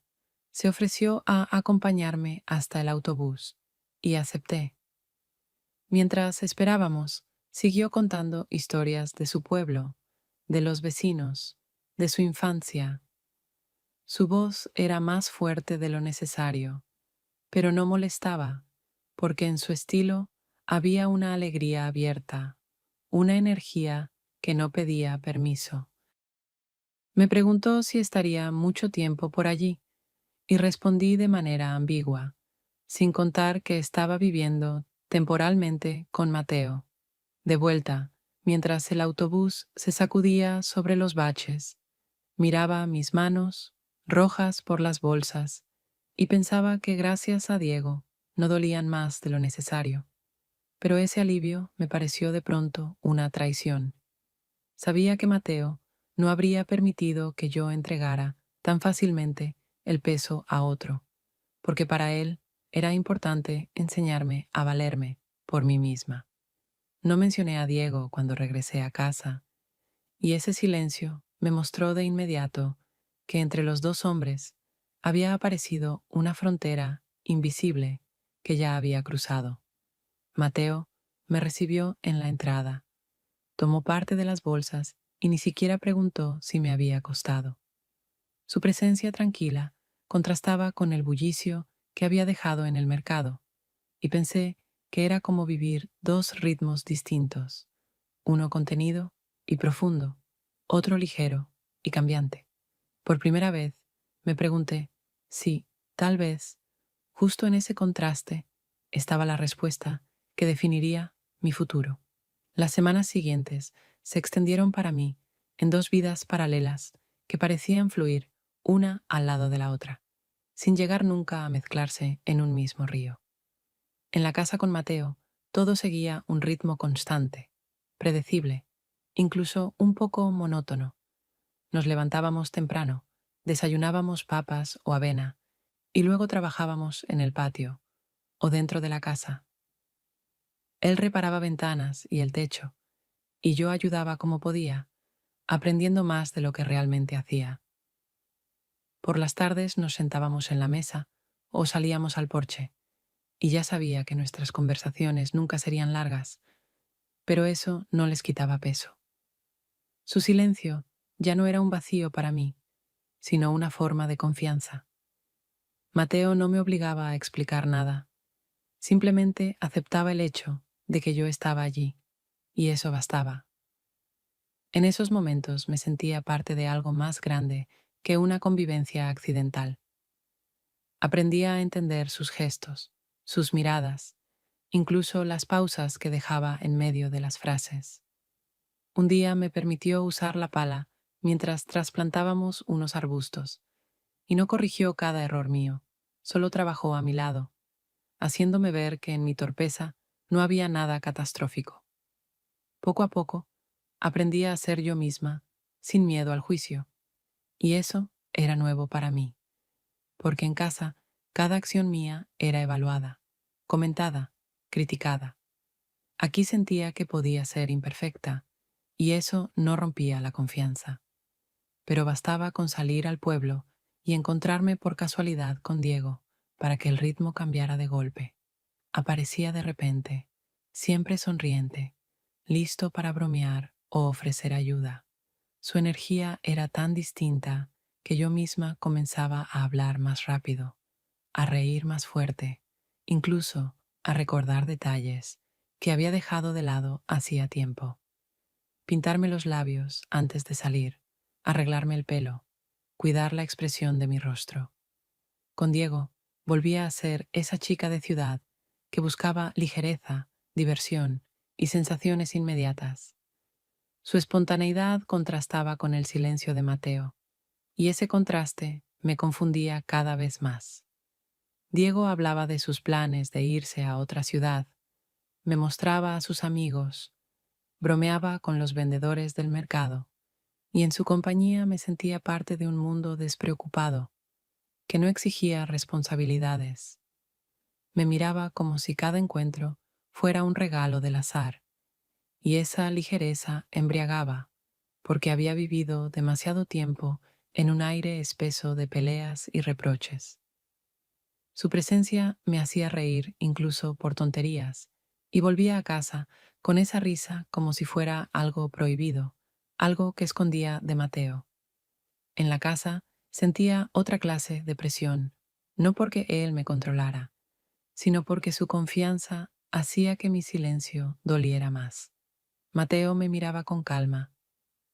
se ofreció a acompañarme hasta el autobús, y acepté. Mientras esperábamos, siguió contando historias de su pueblo, de los vecinos, de su infancia. Su voz era más fuerte de lo necesario, pero no molestaba, porque en su estilo había una alegría abierta, una energía que no pedía permiso. Me preguntó si estaría mucho tiempo por allí, y respondí de manera ambigua, sin contar que estaba viviendo temporalmente con Mateo. De vuelta, mientras el autobús se sacudía sobre los baches, miraba mis manos, rojas por las bolsas, y pensaba que gracias a Diego no dolían más de lo necesario. Pero ese alivio me pareció de pronto una traición. Sabía que Mateo no habría permitido que yo entregara tan fácilmente el peso a otro, porque para él era importante enseñarme a valerme por mí misma. No mencioné a Diego cuando regresé a casa, y ese silencio me mostró de inmediato que entre los dos hombres había aparecido una frontera invisible que ya había cruzado. Mateo me recibió en la entrada, tomó parte de las bolsas y ni siquiera preguntó si me había acostado. Su presencia tranquila contrastaba con el bullicio que había dejado en el mercado, y pensé que era como vivir dos ritmos distintos, uno contenido y profundo, otro ligero y cambiante. Por primera vez me pregunté si, tal vez, justo en ese contraste estaba la respuesta que definiría mi futuro. Las semanas siguientes se extendieron para mí en dos vidas paralelas que parecían fluir una al lado de la otra, sin llegar nunca a mezclarse en un mismo río. En la casa con Mateo, todo seguía un ritmo constante, predecible, incluso un poco monótono. Nos levantábamos temprano, desayunábamos papas o avena, y luego trabajábamos en el patio o dentro de la casa. Él reparaba ventanas y el techo, y yo ayudaba como podía, aprendiendo más de lo que realmente hacía. Por las tardes nos sentábamos en la mesa o salíamos al porche, y ya sabía que nuestras conversaciones nunca serían largas, pero eso no les quitaba peso. Su silencio ya no era un vacío para mí, sino una forma de confianza. Mateo no me obligaba a explicar nada, simplemente aceptaba el hecho de que yo estaba allí, y eso bastaba. En esos momentos me sentía parte de algo más grande que una convivencia accidental. Aprendía a entender sus gestos, sus miradas, incluso las pausas que dejaba en medio de las frases. Un día me permitió usar la pala mientras trasplantábamos unos arbustos, y no corrigió cada error mío, solo trabajó a mi lado, haciéndome ver que en mi torpeza no había nada catastrófico. Poco a poco, aprendí a ser yo misma, sin miedo al juicio, y eso era nuevo para mí, porque en casa cada acción mía era evaluada, comentada, criticada. Aquí sentía que podía ser imperfecta, y eso no rompía la confianza. Pero bastaba con salir al pueblo y encontrarme por casualidad con Diego para que el ritmo cambiara de golpe. Aparecía de repente, siempre sonriente, listo para bromear o ofrecer ayuda. Su energía era tan distinta que yo misma comenzaba a hablar más rápido, a reír más fuerte, incluso a recordar detalles que había dejado de lado hacía tiempo. Pintarme los labios antes de salir, arreglarme el pelo, cuidar la expresión de mi rostro. Con Diego volvía a ser esa chica de ciudad que buscaba ligereza, diversión y sensaciones inmediatas. Su espontaneidad contrastaba con el silencio de Mateo, y ese contraste me confundía cada vez más. Diego hablaba de sus planes de irse a otra ciudad, me mostraba a sus amigos, bromeaba con los vendedores del mercado, y en su compañía me sentía parte de un mundo despreocupado, que no exigía responsabilidades. Me miraba como si cada encuentro fuera un regalo del azar, y esa ligereza embriagaba, porque había vivido demasiado tiempo en un aire espeso de peleas y reproches. Su presencia me hacía reír incluso por tonterías, y volvía a casa con esa risa como si fuera algo prohibido, algo que escondía de Mateo. En la casa sentía otra clase de presión, no porque él me controlara, sino porque su confianza hacía que mi silencio doliera más. Mateo me miraba con calma,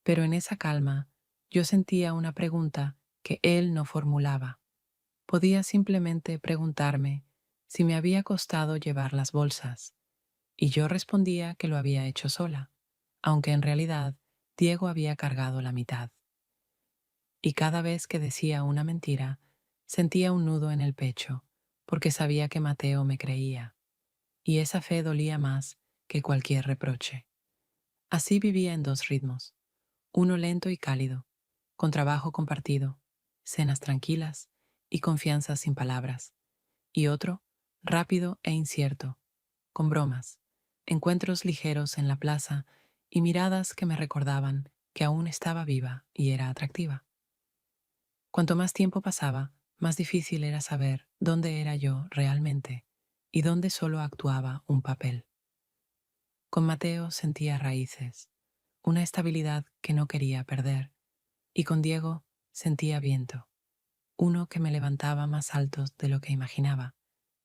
pero en esa calma yo sentía una pregunta que él no formulaba. Podía simplemente preguntarme si me había costado llevar las bolsas, y yo respondía que lo había hecho sola, aunque en realidad Diego había cargado la mitad. Y cada vez que decía una mentira, sentía un nudo en el pecho, porque sabía que Mateo me creía, y esa fe dolía más que cualquier reproche. Así vivía en dos ritmos, uno lento y cálido, con trabajo compartido, cenas tranquilas y confianza sin palabras, y otro rápido e incierto, con bromas, encuentros ligeros en la plaza y miradas que me recordaban que aún estaba viva y era atractiva. Cuanto más tiempo pasaba, más difícil era saber dónde era yo realmente y dónde solo actuaba un papel. Con Mateo sentía raíces, una estabilidad que no quería perder, y con Diego sentía viento, uno que me levantaba más alto de lo que imaginaba,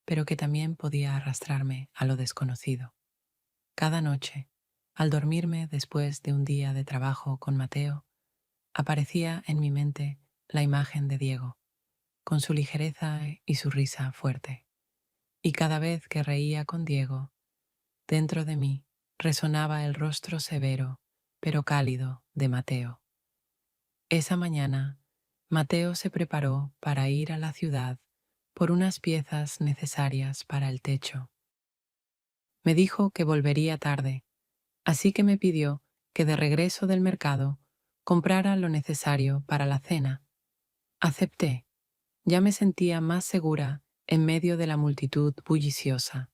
pero que también podía arrastrarme a lo desconocido. Cada noche, al dormirme después de un día de trabajo con Mateo, aparecía en mi mente la imagen de Diego, con su ligereza y su risa fuerte. Y cada vez que reía con Diego, Dentro de mí resonaba el rostro severo, pero cálido, de Mateo. Esa mañana, Mateo se preparó para ir a la ciudad por unas piezas necesarias para el techo. Me dijo que volvería tarde, así que me pidió que de regreso del mercado comprara lo necesario para la cena. Acepté. Ya me sentía más segura en medio de la multitud bulliciosa.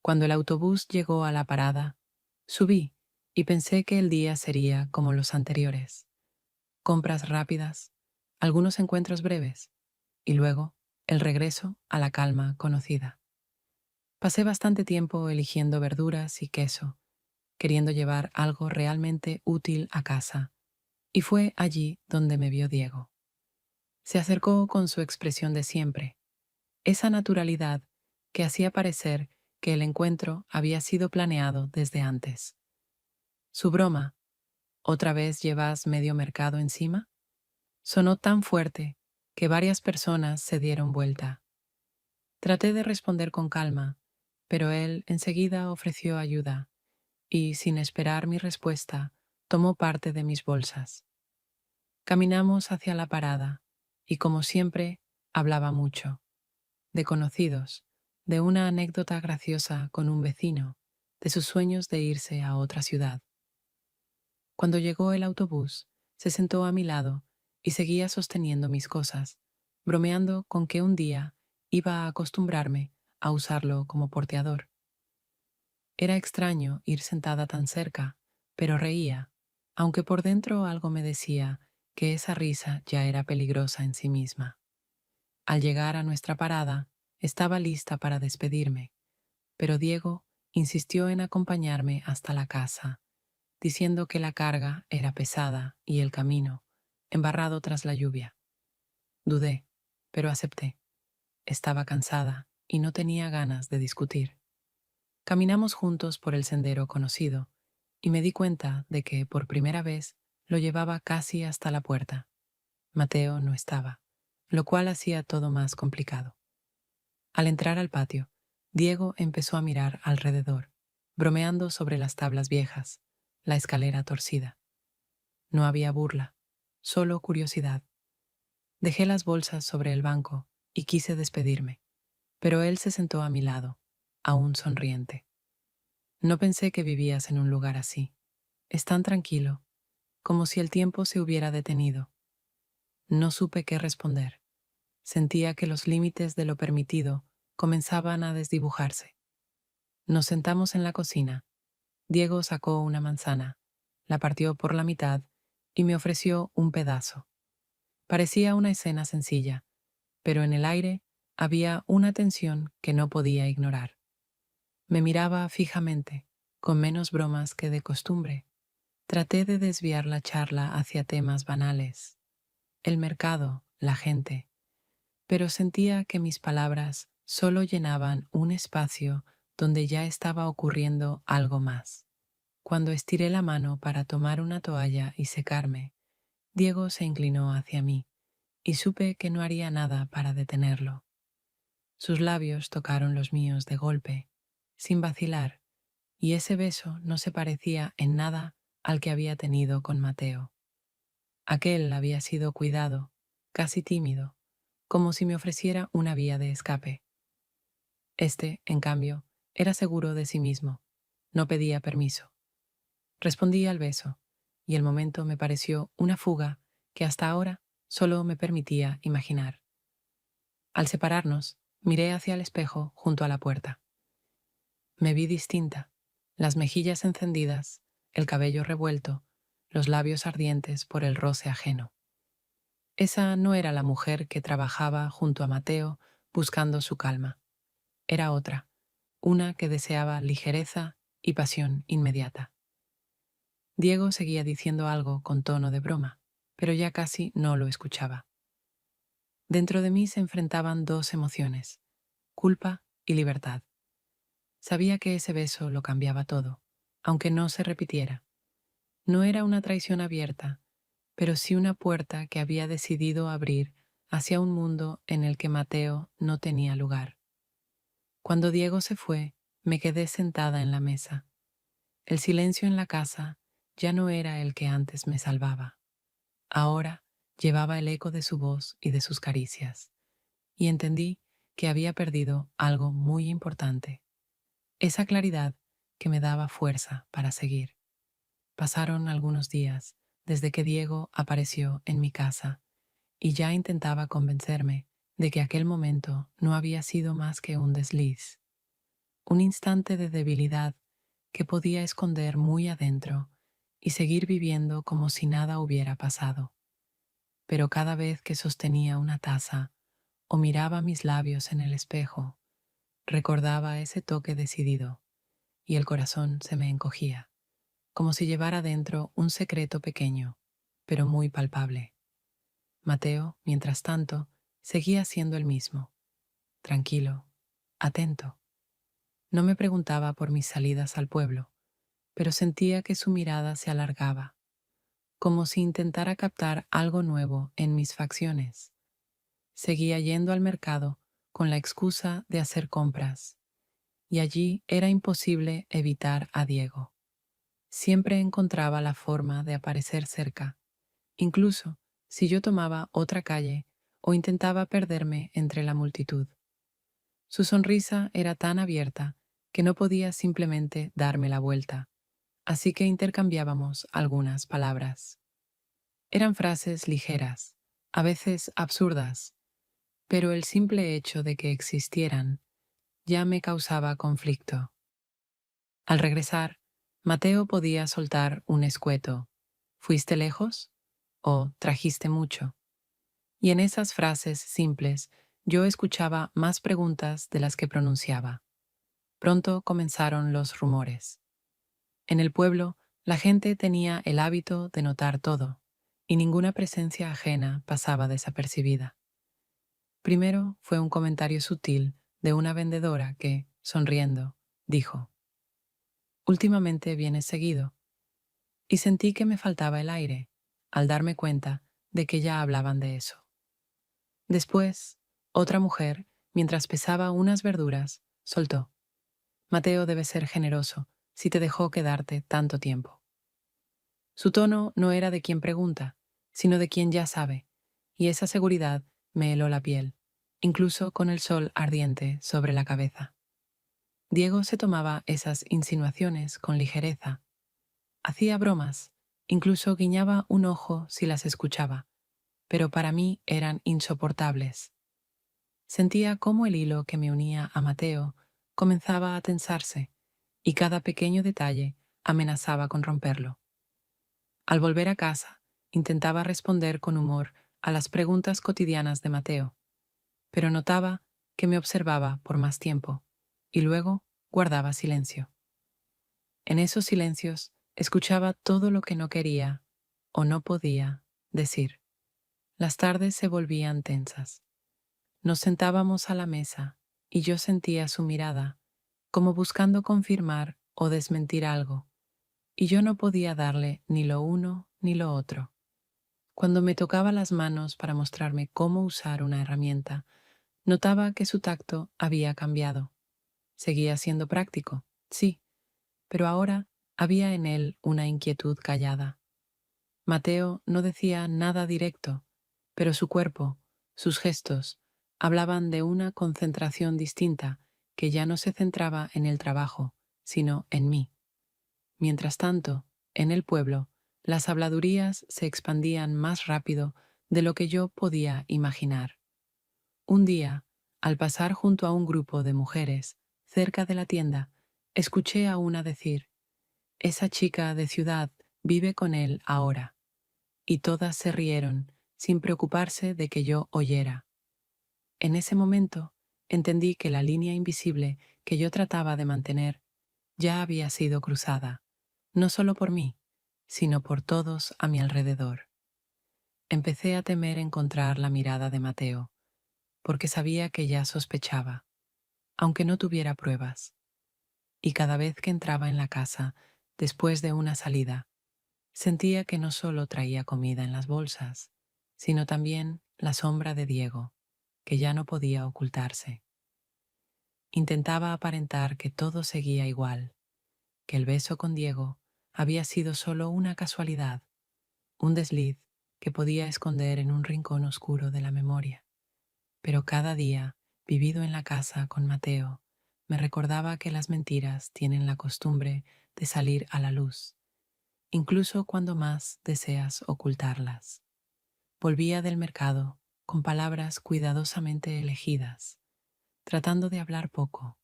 Cuando el autobús llegó a la parada, subí y pensé que el día sería como los anteriores. Compras rápidas, algunos encuentros breves y luego el regreso a la calma conocida. Pasé bastante tiempo eligiendo verduras y queso, queriendo llevar algo realmente útil a casa, y fue allí donde me vio Diego. Se acercó con su expresión de siempre, esa naturalidad que hacía parecer que el encuentro había sido planeado desde antes. Su broma, ¿otra vez llevas medio mercado encima?, sonó tan fuerte que varias personas se dieron vuelta. Traté de responder con calma, pero él enseguida ofreció ayuda y, sin esperar mi respuesta, tomó parte de mis bolsas. Caminamos hacia la parada y, como siempre, hablaba mucho. De conocidos, de una anécdota graciosa con un vecino, de sus sueños de irse a otra ciudad. Cuando llegó el autobús, se sentó a mi lado y seguía sosteniendo mis cosas, bromeando con que un día iba a acostumbrarme a usarlo como porteador. Era extraño ir sentada tan cerca, pero reía, aunque por dentro algo me decía que esa risa ya era peligrosa en sí misma. Al llegar a nuestra parada, estaba lista para despedirme, pero Diego insistió en acompañarme hasta la casa, diciendo que la carga era pesada y el camino, embarrado tras la lluvia. Dudé, pero acepté. Estaba cansada y no tenía ganas de discutir. Caminamos juntos por el sendero conocido y me di cuenta de que, por primera vez, lo llevaba casi hasta la puerta. Mateo no estaba, lo cual hacía todo más complicado. Al entrar al patio, Diego empezó a mirar alrededor, bromeando sobre las tablas viejas, la escalera torcida. No había burla, solo curiosidad. Dejé las bolsas sobre el banco y quise despedirme, pero él se sentó a mi lado, aún sonriente. No pensé que vivías en un lugar así. Es tan tranquilo, como si el tiempo se hubiera detenido. No supe qué responder. Sentía que los límites de lo permitido comenzaban a desdibujarse. Nos sentamos en la cocina. Diego sacó una manzana, la partió por la mitad y me ofreció un pedazo. Parecía una escena sencilla, pero en el aire había una tensión que no podía ignorar. Me miraba fijamente, con menos bromas que de costumbre. Traté de desviar la charla hacia temas banales, el mercado, la gente, pero sentía que mis palabras solo llenaban un espacio donde ya estaba ocurriendo algo más. Cuando estiré la mano para tomar una toalla y secarme, Diego se inclinó hacia mí y supe que no haría nada para detenerlo. Sus labios tocaron los míos de golpe, sin vacilar, y ese beso no se parecía en nada al que había tenido con Mateo. Aquel había sido cuidado, casi tímido, como si me ofreciera una vía de escape. Este, en cambio, era seguro de sí mismo, no pedía permiso. Respondí al beso, y el momento me pareció una fuga que hasta ahora solo me permitía imaginar. Al separarnos, miré hacia el espejo junto a la puerta. Me vi distinta, las mejillas encendidas, el cabello revuelto, los labios ardientes por el roce ajeno. Esa no era la mujer que trabajaba junto a Mateo buscando su calma. Era otra, una que deseaba ligereza y pasión inmediata. Diego seguía diciendo algo con tono de broma, pero ya casi no lo escuchaba. Dentro de mí se enfrentaban dos emociones, culpa y libertad. Sabía que ese beso lo cambiaba todo, aunque no se repitiera. No era una traición abierta, pero sí una puerta que había decidido abrir hacia un mundo en el que Mateo no tenía lugar. Cuando Diego se fue, Me quedé sentada en la mesa. El silencio en la casa ya no era el que antes me salvaba. Ahora llevaba el eco de su voz y de sus caricias, y entendí que había perdido algo muy importante, esa claridad que me daba fuerza para seguir. Pasaron algunos días desde que Diego apareció en mi casa y ya intentaba convencerme de que aquel momento no había sido más que un desliz, un instante de debilidad que podía esconder muy adentro y seguir viviendo como si nada hubiera pasado. Pero cada vez que sostenía una taza o miraba mis labios en el espejo, recordaba ese toque decidido y el corazón se me encogía, como si llevara dentro un secreto pequeño, pero muy palpable. Mateo, mientras tanto, seguía siendo el mismo, tranquilo, atento. No me preguntaba por mis salidas al pueblo, pero sentía que su mirada se alargaba, como si intentara captar algo nuevo en mis facciones. Seguía yendo al mercado con la excusa de hacer compras, y allí era imposible evitar a Diego. Siempre encontraba la forma de aparecer cerca, incluso si yo tomaba otra calle o intentaba perderme entre la multitud. Su sonrisa era tan abierta que no podía simplemente darme la vuelta, así que intercambiábamos algunas palabras. Eran frases ligeras, a veces absurdas, pero el simple hecho de que existieran ya me causaba conflicto. Al regresar, Mateo podía soltar un escueto: ¿fuiste lejos? ¿O trajiste mucho? Y en esas frases simples yo escuchaba más preguntas de las que pronunciaba. Pronto comenzaron los rumores. En el pueblo, la gente tenía el hábito de notar todo, y ninguna presencia ajena pasaba desapercibida. Primero fue un comentario sutil de una vendedora que, sonriendo, dijo: «Últimamente vienes seguido», y sentí que me faltaba el aire al darme cuenta de que ya hablaban de eso. Después, otra mujer, mientras pesaba unas verduras, soltó: «Mateo debe ser generoso si te dejó quedarte tanto tiempo». Su tono no era de quien pregunta, sino de quien ya sabe, y esa seguridad me heló la piel, incluso con el sol ardiente sobre la cabeza. Diego se tomaba esas insinuaciones con ligereza. Hacía bromas, incluso guiñaba un ojo si las escuchaba, pero para mí eran insoportables. Sentía cómo el hilo que me unía a Mateo comenzaba a tensarse, y cada pequeño detalle amenazaba con romperlo. Al volver a casa, intentaba responder con humor a las preguntas cotidianas de Mateo, pero notaba que me observaba por más tiempo, y luego guardaba silencio. En esos silencios escuchaba todo lo que no quería o no podía decir. Las tardes se volvían tensas. Nos sentábamos a la mesa y yo sentía su mirada, como buscando confirmar o desmentir algo, y yo no podía darle ni lo uno ni lo otro. Cuando me tocaba las manos para mostrarme cómo usar una herramienta, notaba que su tacto había cambiado. Seguía siendo práctico, sí, pero ahora había en él una inquietud callada. Mateo no decía nada directo, pero su cuerpo, sus gestos, hablaban de una concentración distinta que ya no se centraba en el trabajo, sino en mí. Mientras tanto, en el pueblo, las habladurías se expandían más rápido de lo que yo podía imaginar. Un día, al pasar junto a un grupo de mujeres cerca de la tienda, escuché a una decir: «Esa chica de ciudad vive con él ahora». Y todas se rieron, sin preocuparse de que yo oyera. En ese momento, entendí que la línea invisible que yo trataba de mantener ya había sido cruzada, no solo por mí, sino por todos a mi alrededor. Empecé a temer encontrar la mirada de Mateo, porque sabía que ya sospechaba, aunque no tuviera pruebas. Y cada vez que entraba en la casa, después de una salida, sentía que no solo traía comida en las bolsas, sino también la sombra de Diego, que ya no podía ocultarse. Intentaba aparentar que todo seguía igual, que el beso con Diego había sido solo una casualidad, un desliz que podía esconder en un rincón oscuro de la memoria. Pero cada día, vivido en la casa con Mateo, me recordaba que las mentiras tienen la costumbre de salir a la luz, incluso cuando más deseas ocultarlas. Volvía del mercado con palabras cuidadosamente elegidas, tratando de hablar poco,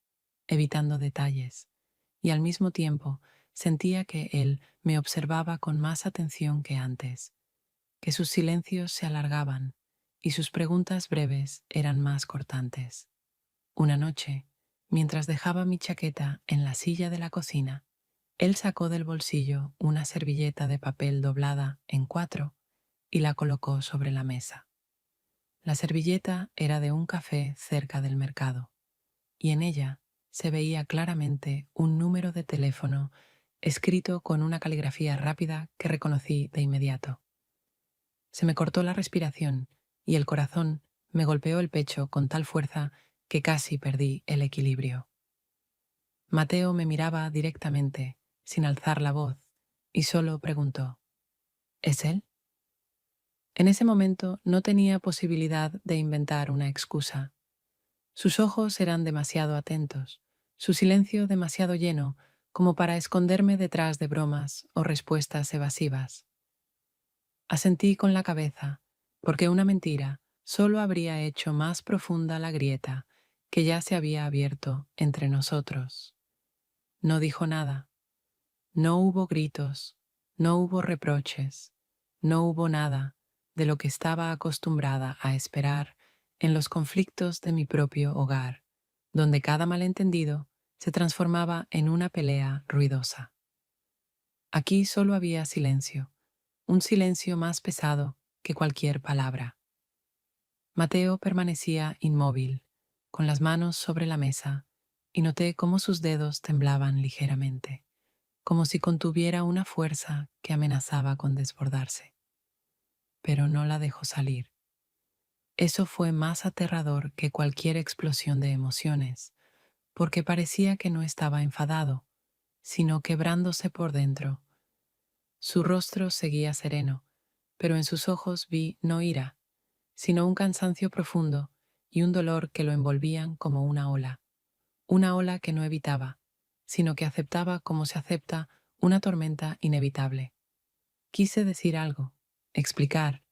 evitando detalles, y al mismo tiempo sentía que él me observaba con más atención que antes, que sus silencios se alargaban y sus preguntas breves eran más cortantes. Una noche, mientras dejaba mi chaqueta en la silla de la cocina, él sacó del bolsillo una servilleta de papel doblada en cuatro y la colocó sobre la mesa. La servilleta era de un café cerca del mercado, y en ella se veía claramente un número de teléfono escrito con una caligrafía rápida que reconocí de inmediato. Se me cortó la respiración y el corazón me golpeó el pecho con tal fuerza que casi perdí el equilibrio. Mateo me miraba directamente, sin alzar la voz, y solo preguntó: ¿Es él? En ese momento no tenía posibilidad de inventar una excusa. Sus ojos eran demasiado atentos, su silencio demasiado lleno como para esconderme detrás de bromas o respuestas evasivas. Asentí con la cabeza, porque una mentira solo habría hecho más profunda la grieta que ya se había abierto entre nosotros. No dijo nada. No hubo gritos, no hubo reproches, no hubo nada de lo que estaba acostumbrada a esperar en los conflictos de mi propio hogar, donde cada malentendido se transformaba en una pelea ruidosa. Aquí solo había silencio, un silencio más pesado que cualquier palabra. Mateo permanecía inmóvil, con las manos sobre la mesa, y noté cómo sus dedos temblaban ligeramente, como si contuviera una fuerza que amenazaba con desbordarse. Pero no la dejó salir. Eso fue más aterrador que cualquier explosión de emociones, porque parecía que no estaba enfadado, sino quebrándose por dentro. Su rostro seguía sereno, pero en sus ojos vi no ira, sino un cansancio profundo y un dolor que lo envolvían como una ola que no evitaba, sino que aceptaba como se acepta una tormenta inevitable. Quise decir algo, explicar,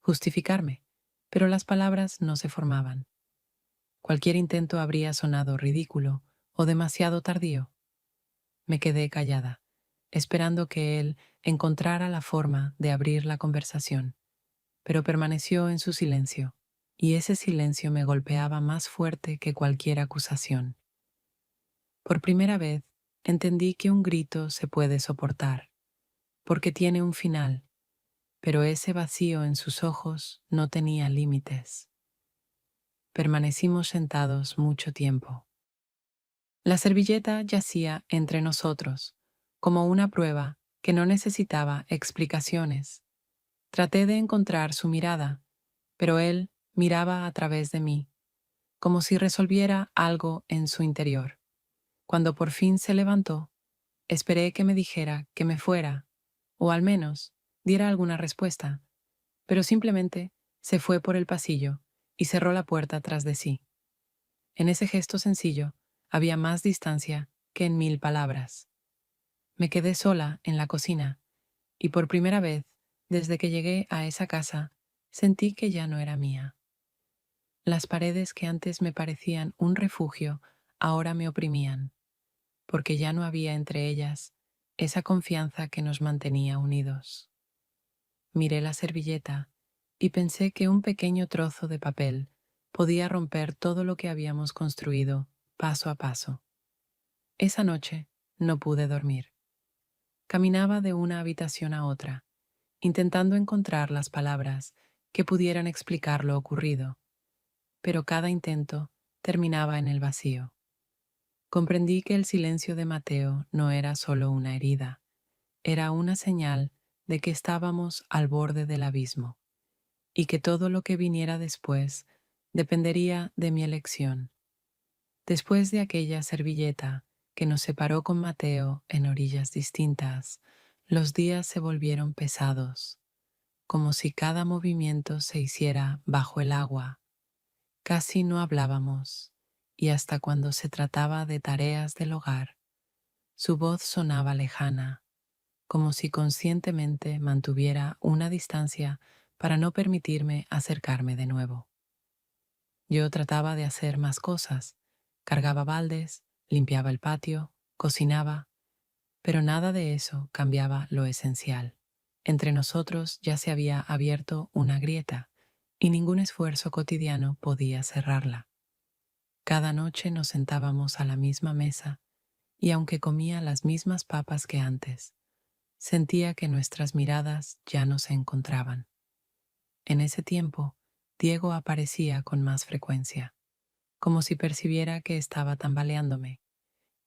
justificarme, pero las palabras no se formaban. Cualquier intento habría sonado ridículo o demasiado tardío. Me quedé callada, esperando que él encontrara la forma de abrir la conversación, pero permaneció en su silencio, y ese silencio me golpeaba más fuerte que cualquier acusación. Por primera vez entendí que un grito se puede soportar, porque tiene un final, pero ese vacío en sus ojos no tenía límites. Permanecimos sentados mucho tiempo. La servilleta yacía entre nosotros, como una prueba que no necesitaba explicaciones. Traté de encontrar su mirada, pero él miraba a través de mí, como si resolviera algo en su interior. Cuando por fin se levantó, esperé que me dijera que me fuera, o al menos diera alguna respuesta, pero simplemente se fue por el pasillo y cerró la puerta tras de sí. En ese gesto sencillo había más distancia que en 1000 palabras. Me quedé sola en la cocina y por primera vez desde que llegué a esa casa sentí que ya no era mía. Las paredes que antes me parecían un refugio ahora me oprimían, porque ya no había entre ellas esa confianza que nos mantenía unidos. Miré la servilleta y pensé que un pequeño trozo de papel podía romper todo lo que habíamos construido paso a paso. Esa noche no pude dormir. Caminaba de una habitación a otra, intentando encontrar las palabras que pudieran explicar lo ocurrido, pero cada intento terminaba en el vacío. Comprendí que el silencio de Mateo no era solo una herida, era una señal de que estábamos al borde del abismo, y que todo lo que viniera después dependería de mi elección. Después de aquella servilleta que nos separó con Mateo en orillas distintas, los días se volvieron pesados, como si cada movimiento se hiciera bajo el agua. Casi no hablábamos, y hasta cuando se trataba de tareas del hogar, su voz sonaba lejana, como si conscientemente mantuviera una distancia para no permitirme acercarme de nuevo. Yo trataba de hacer más cosas, cargaba baldes, limpiaba el patio, cocinaba, pero nada de eso cambiaba lo esencial. Entre nosotros ya se había abierto una grieta y ningún esfuerzo cotidiano podía cerrarla. Cada noche nos sentábamos a la misma mesa y aunque comía las mismas papas que antes, sentía que nuestras miradas ya no se encontraban. En ese tiempo, Diego aparecía con más frecuencia, como si percibiera que estaba tambaleándome,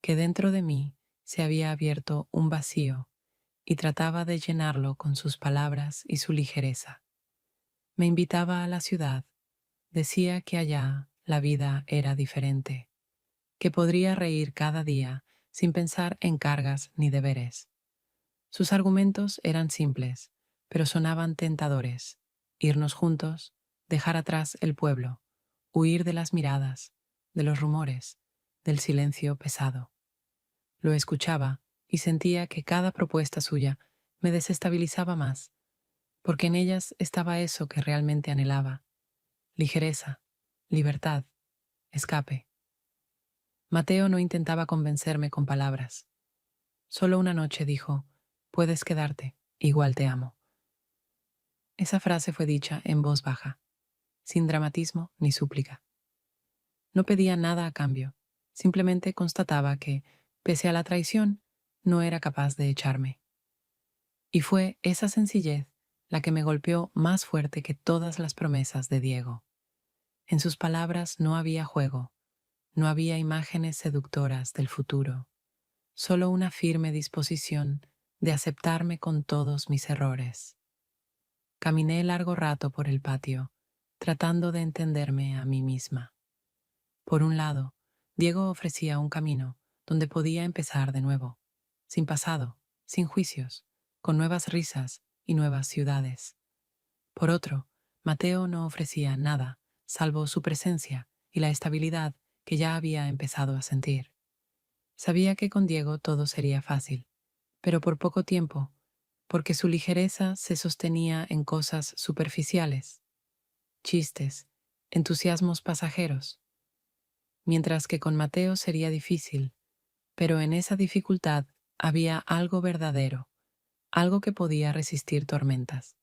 que dentro de mí se había abierto un vacío y trataba de llenarlo con sus palabras y su ligereza. Me invitaba a la ciudad, decía que allá la vida era diferente, que podría reír cada día sin pensar en cargas ni deberes. Sus argumentos eran simples, pero sonaban tentadores. Irnos juntos, dejar atrás el pueblo, huir de las miradas, de los rumores, del silencio pesado. Lo escuchaba y sentía que cada propuesta suya me desestabilizaba más, porque en ellas estaba eso que realmente anhelaba: ligereza, libertad, escape. Mateo no intentaba convencerme con palabras. Solo una noche dijo: puedes quedarte, igual te amo. Esa frase fue dicha en voz baja, sin dramatismo ni súplica. No pedía nada a cambio, simplemente constataba que, pese a la traición, no era capaz de echarme. Y fue esa sencillez la que me golpeó más fuerte que todas las promesas de Diego. En sus palabras no había juego, no había imágenes seductoras del futuro, solo una firme disposición de aceptarme con todos mis errores. Caminé largo rato por el patio, tratando de entenderme a mí misma. Por un lado, Diego ofrecía un camino donde podía empezar de nuevo, sin pasado, sin juicios, con nuevas risas y nuevas ciudades. Por otro, Mateo no ofrecía nada, salvo su presencia y la estabilidad que ya había empezado a sentir. Sabía que con Diego todo sería fácil, pero por poco tiempo, porque su ligereza se sostenía en cosas superficiales, chistes, entusiasmos pasajeros, mientras que con Mateo sería difícil, pero en esa dificultad había algo verdadero, algo que podía resistir tormentas.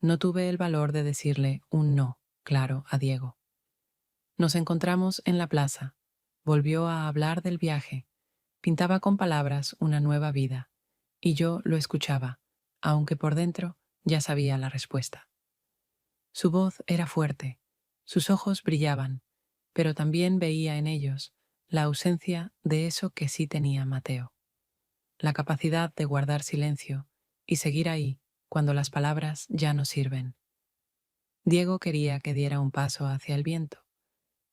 No tuve el valor de decirle un no claro a Diego. Nos encontramos en la plaza. Volvió a hablar del viaje. Pintaba con palabras una nueva vida, y yo lo escuchaba, aunque por dentro ya sabía la respuesta. Su voz era fuerte, sus ojos brillaban, pero también veía en ellos la ausencia de eso que sí tenía Mateo, la capacidad de guardar silencio y seguir ahí cuando las palabras ya no sirven. Diego quería que diera un paso hacia el viento,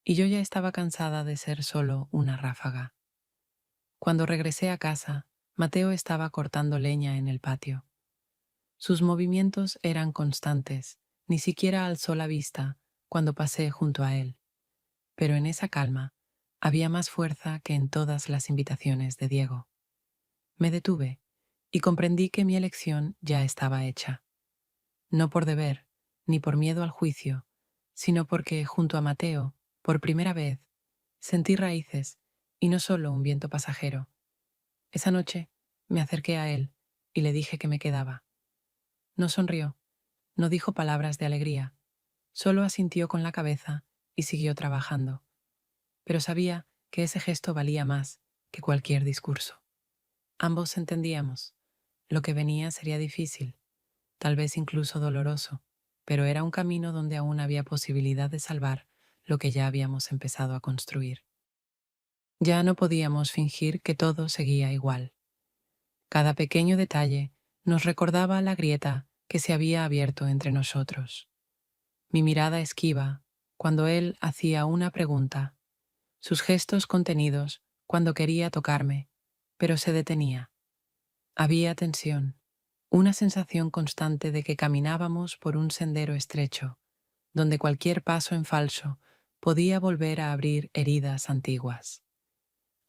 y yo ya estaba cansada de ser solo una ráfaga. Cuando regresé a casa, Mateo estaba cortando leña en el patio. Sus movimientos eran constantes, ni siquiera alzó la vista cuando pasé junto a él, pero en esa calma había más fuerza que en todas las invitaciones de Diego. Me detuve y comprendí que mi elección ya estaba hecha, no por deber, ni por miedo al juicio, sino porque, junto a Mateo, por primera vez, sentí raíces y no solo un viento pasajero. Esa noche me acerqué a él y le dije que me quedaba. No sonrió, no dijo palabras de alegría, solo asintió con la cabeza y siguió trabajando. Pero sabía que ese gesto valía más que cualquier discurso. Ambos entendíamos. Lo que venía sería difícil, tal vez incluso doloroso, pero era un camino donde aún había posibilidad de salvar lo que ya habíamos empezado a construir. Ya no podíamos fingir que todo seguía igual. Cada pequeño detalle nos recordaba la grieta que se había abierto entre nosotros. Mi mirada esquiva, cuando él hacía una pregunta, sus gestos contenidos cuando quería tocarme, pero se detenía. Había tensión, una sensación constante de que caminábamos por un sendero estrecho, donde cualquier paso en falso podía volver a abrir heridas antiguas.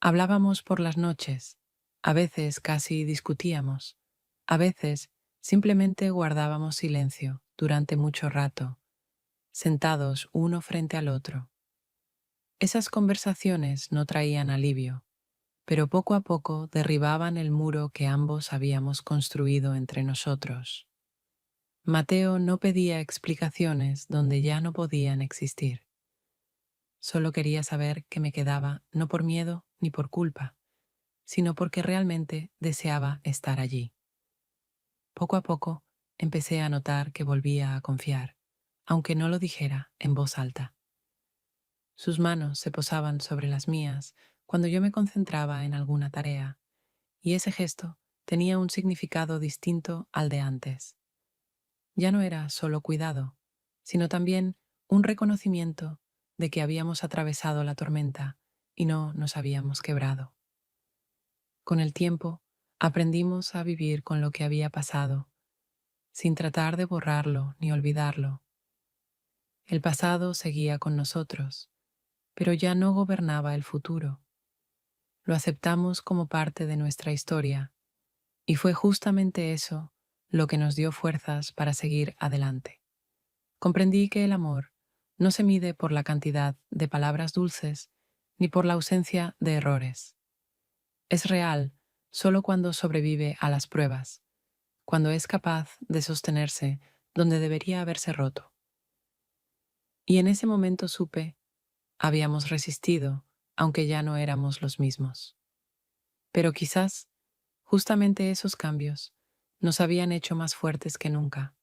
Hablábamos por las noches, a veces casi discutíamos, a veces simplemente guardábamos silencio durante mucho rato, sentados uno frente al otro. Esas conversaciones no traían alivio, pero poco a poco derribaban el muro que ambos habíamos construido entre nosotros. Mateo no pedía explicaciones donde ya no podían existir. Solo quería saber que me quedaba no por miedo ni por culpa, sino porque realmente deseaba estar allí. Poco a poco empecé a notar que volvía a confiar, aunque no lo dijera en voz alta. Sus manos se posaban sobre las mías cuando yo me concentraba en alguna tarea, y ese gesto tenía un significado distinto al de antes. Ya no era solo cuidado, sino también un reconocimiento de que habíamos atravesado la tormenta y no nos habíamos quebrado. Con el tiempo, aprendimos a vivir con lo que había pasado, sin tratar de borrarlo ni olvidarlo. El pasado seguía con nosotros, pero ya no gobernaba el futuro. Lo aceptamos como parte de nuestra historia, y fue justamente eso lo que nos dio fuerzas para seguir adelante. Comprendí que el amor no se mide por la cantidad de palabras dulces ni por la ausencia de errores. Es real solo cuando sobrevive a las pruebas, cuando es capaz de sostenerse donde debería haberse roto. Y en ese momento supe, habíamos resistido, aunque ya no éramos los mismos. Pero quizás, justamente esos cambios nos habían hecho más fuertes que nunca.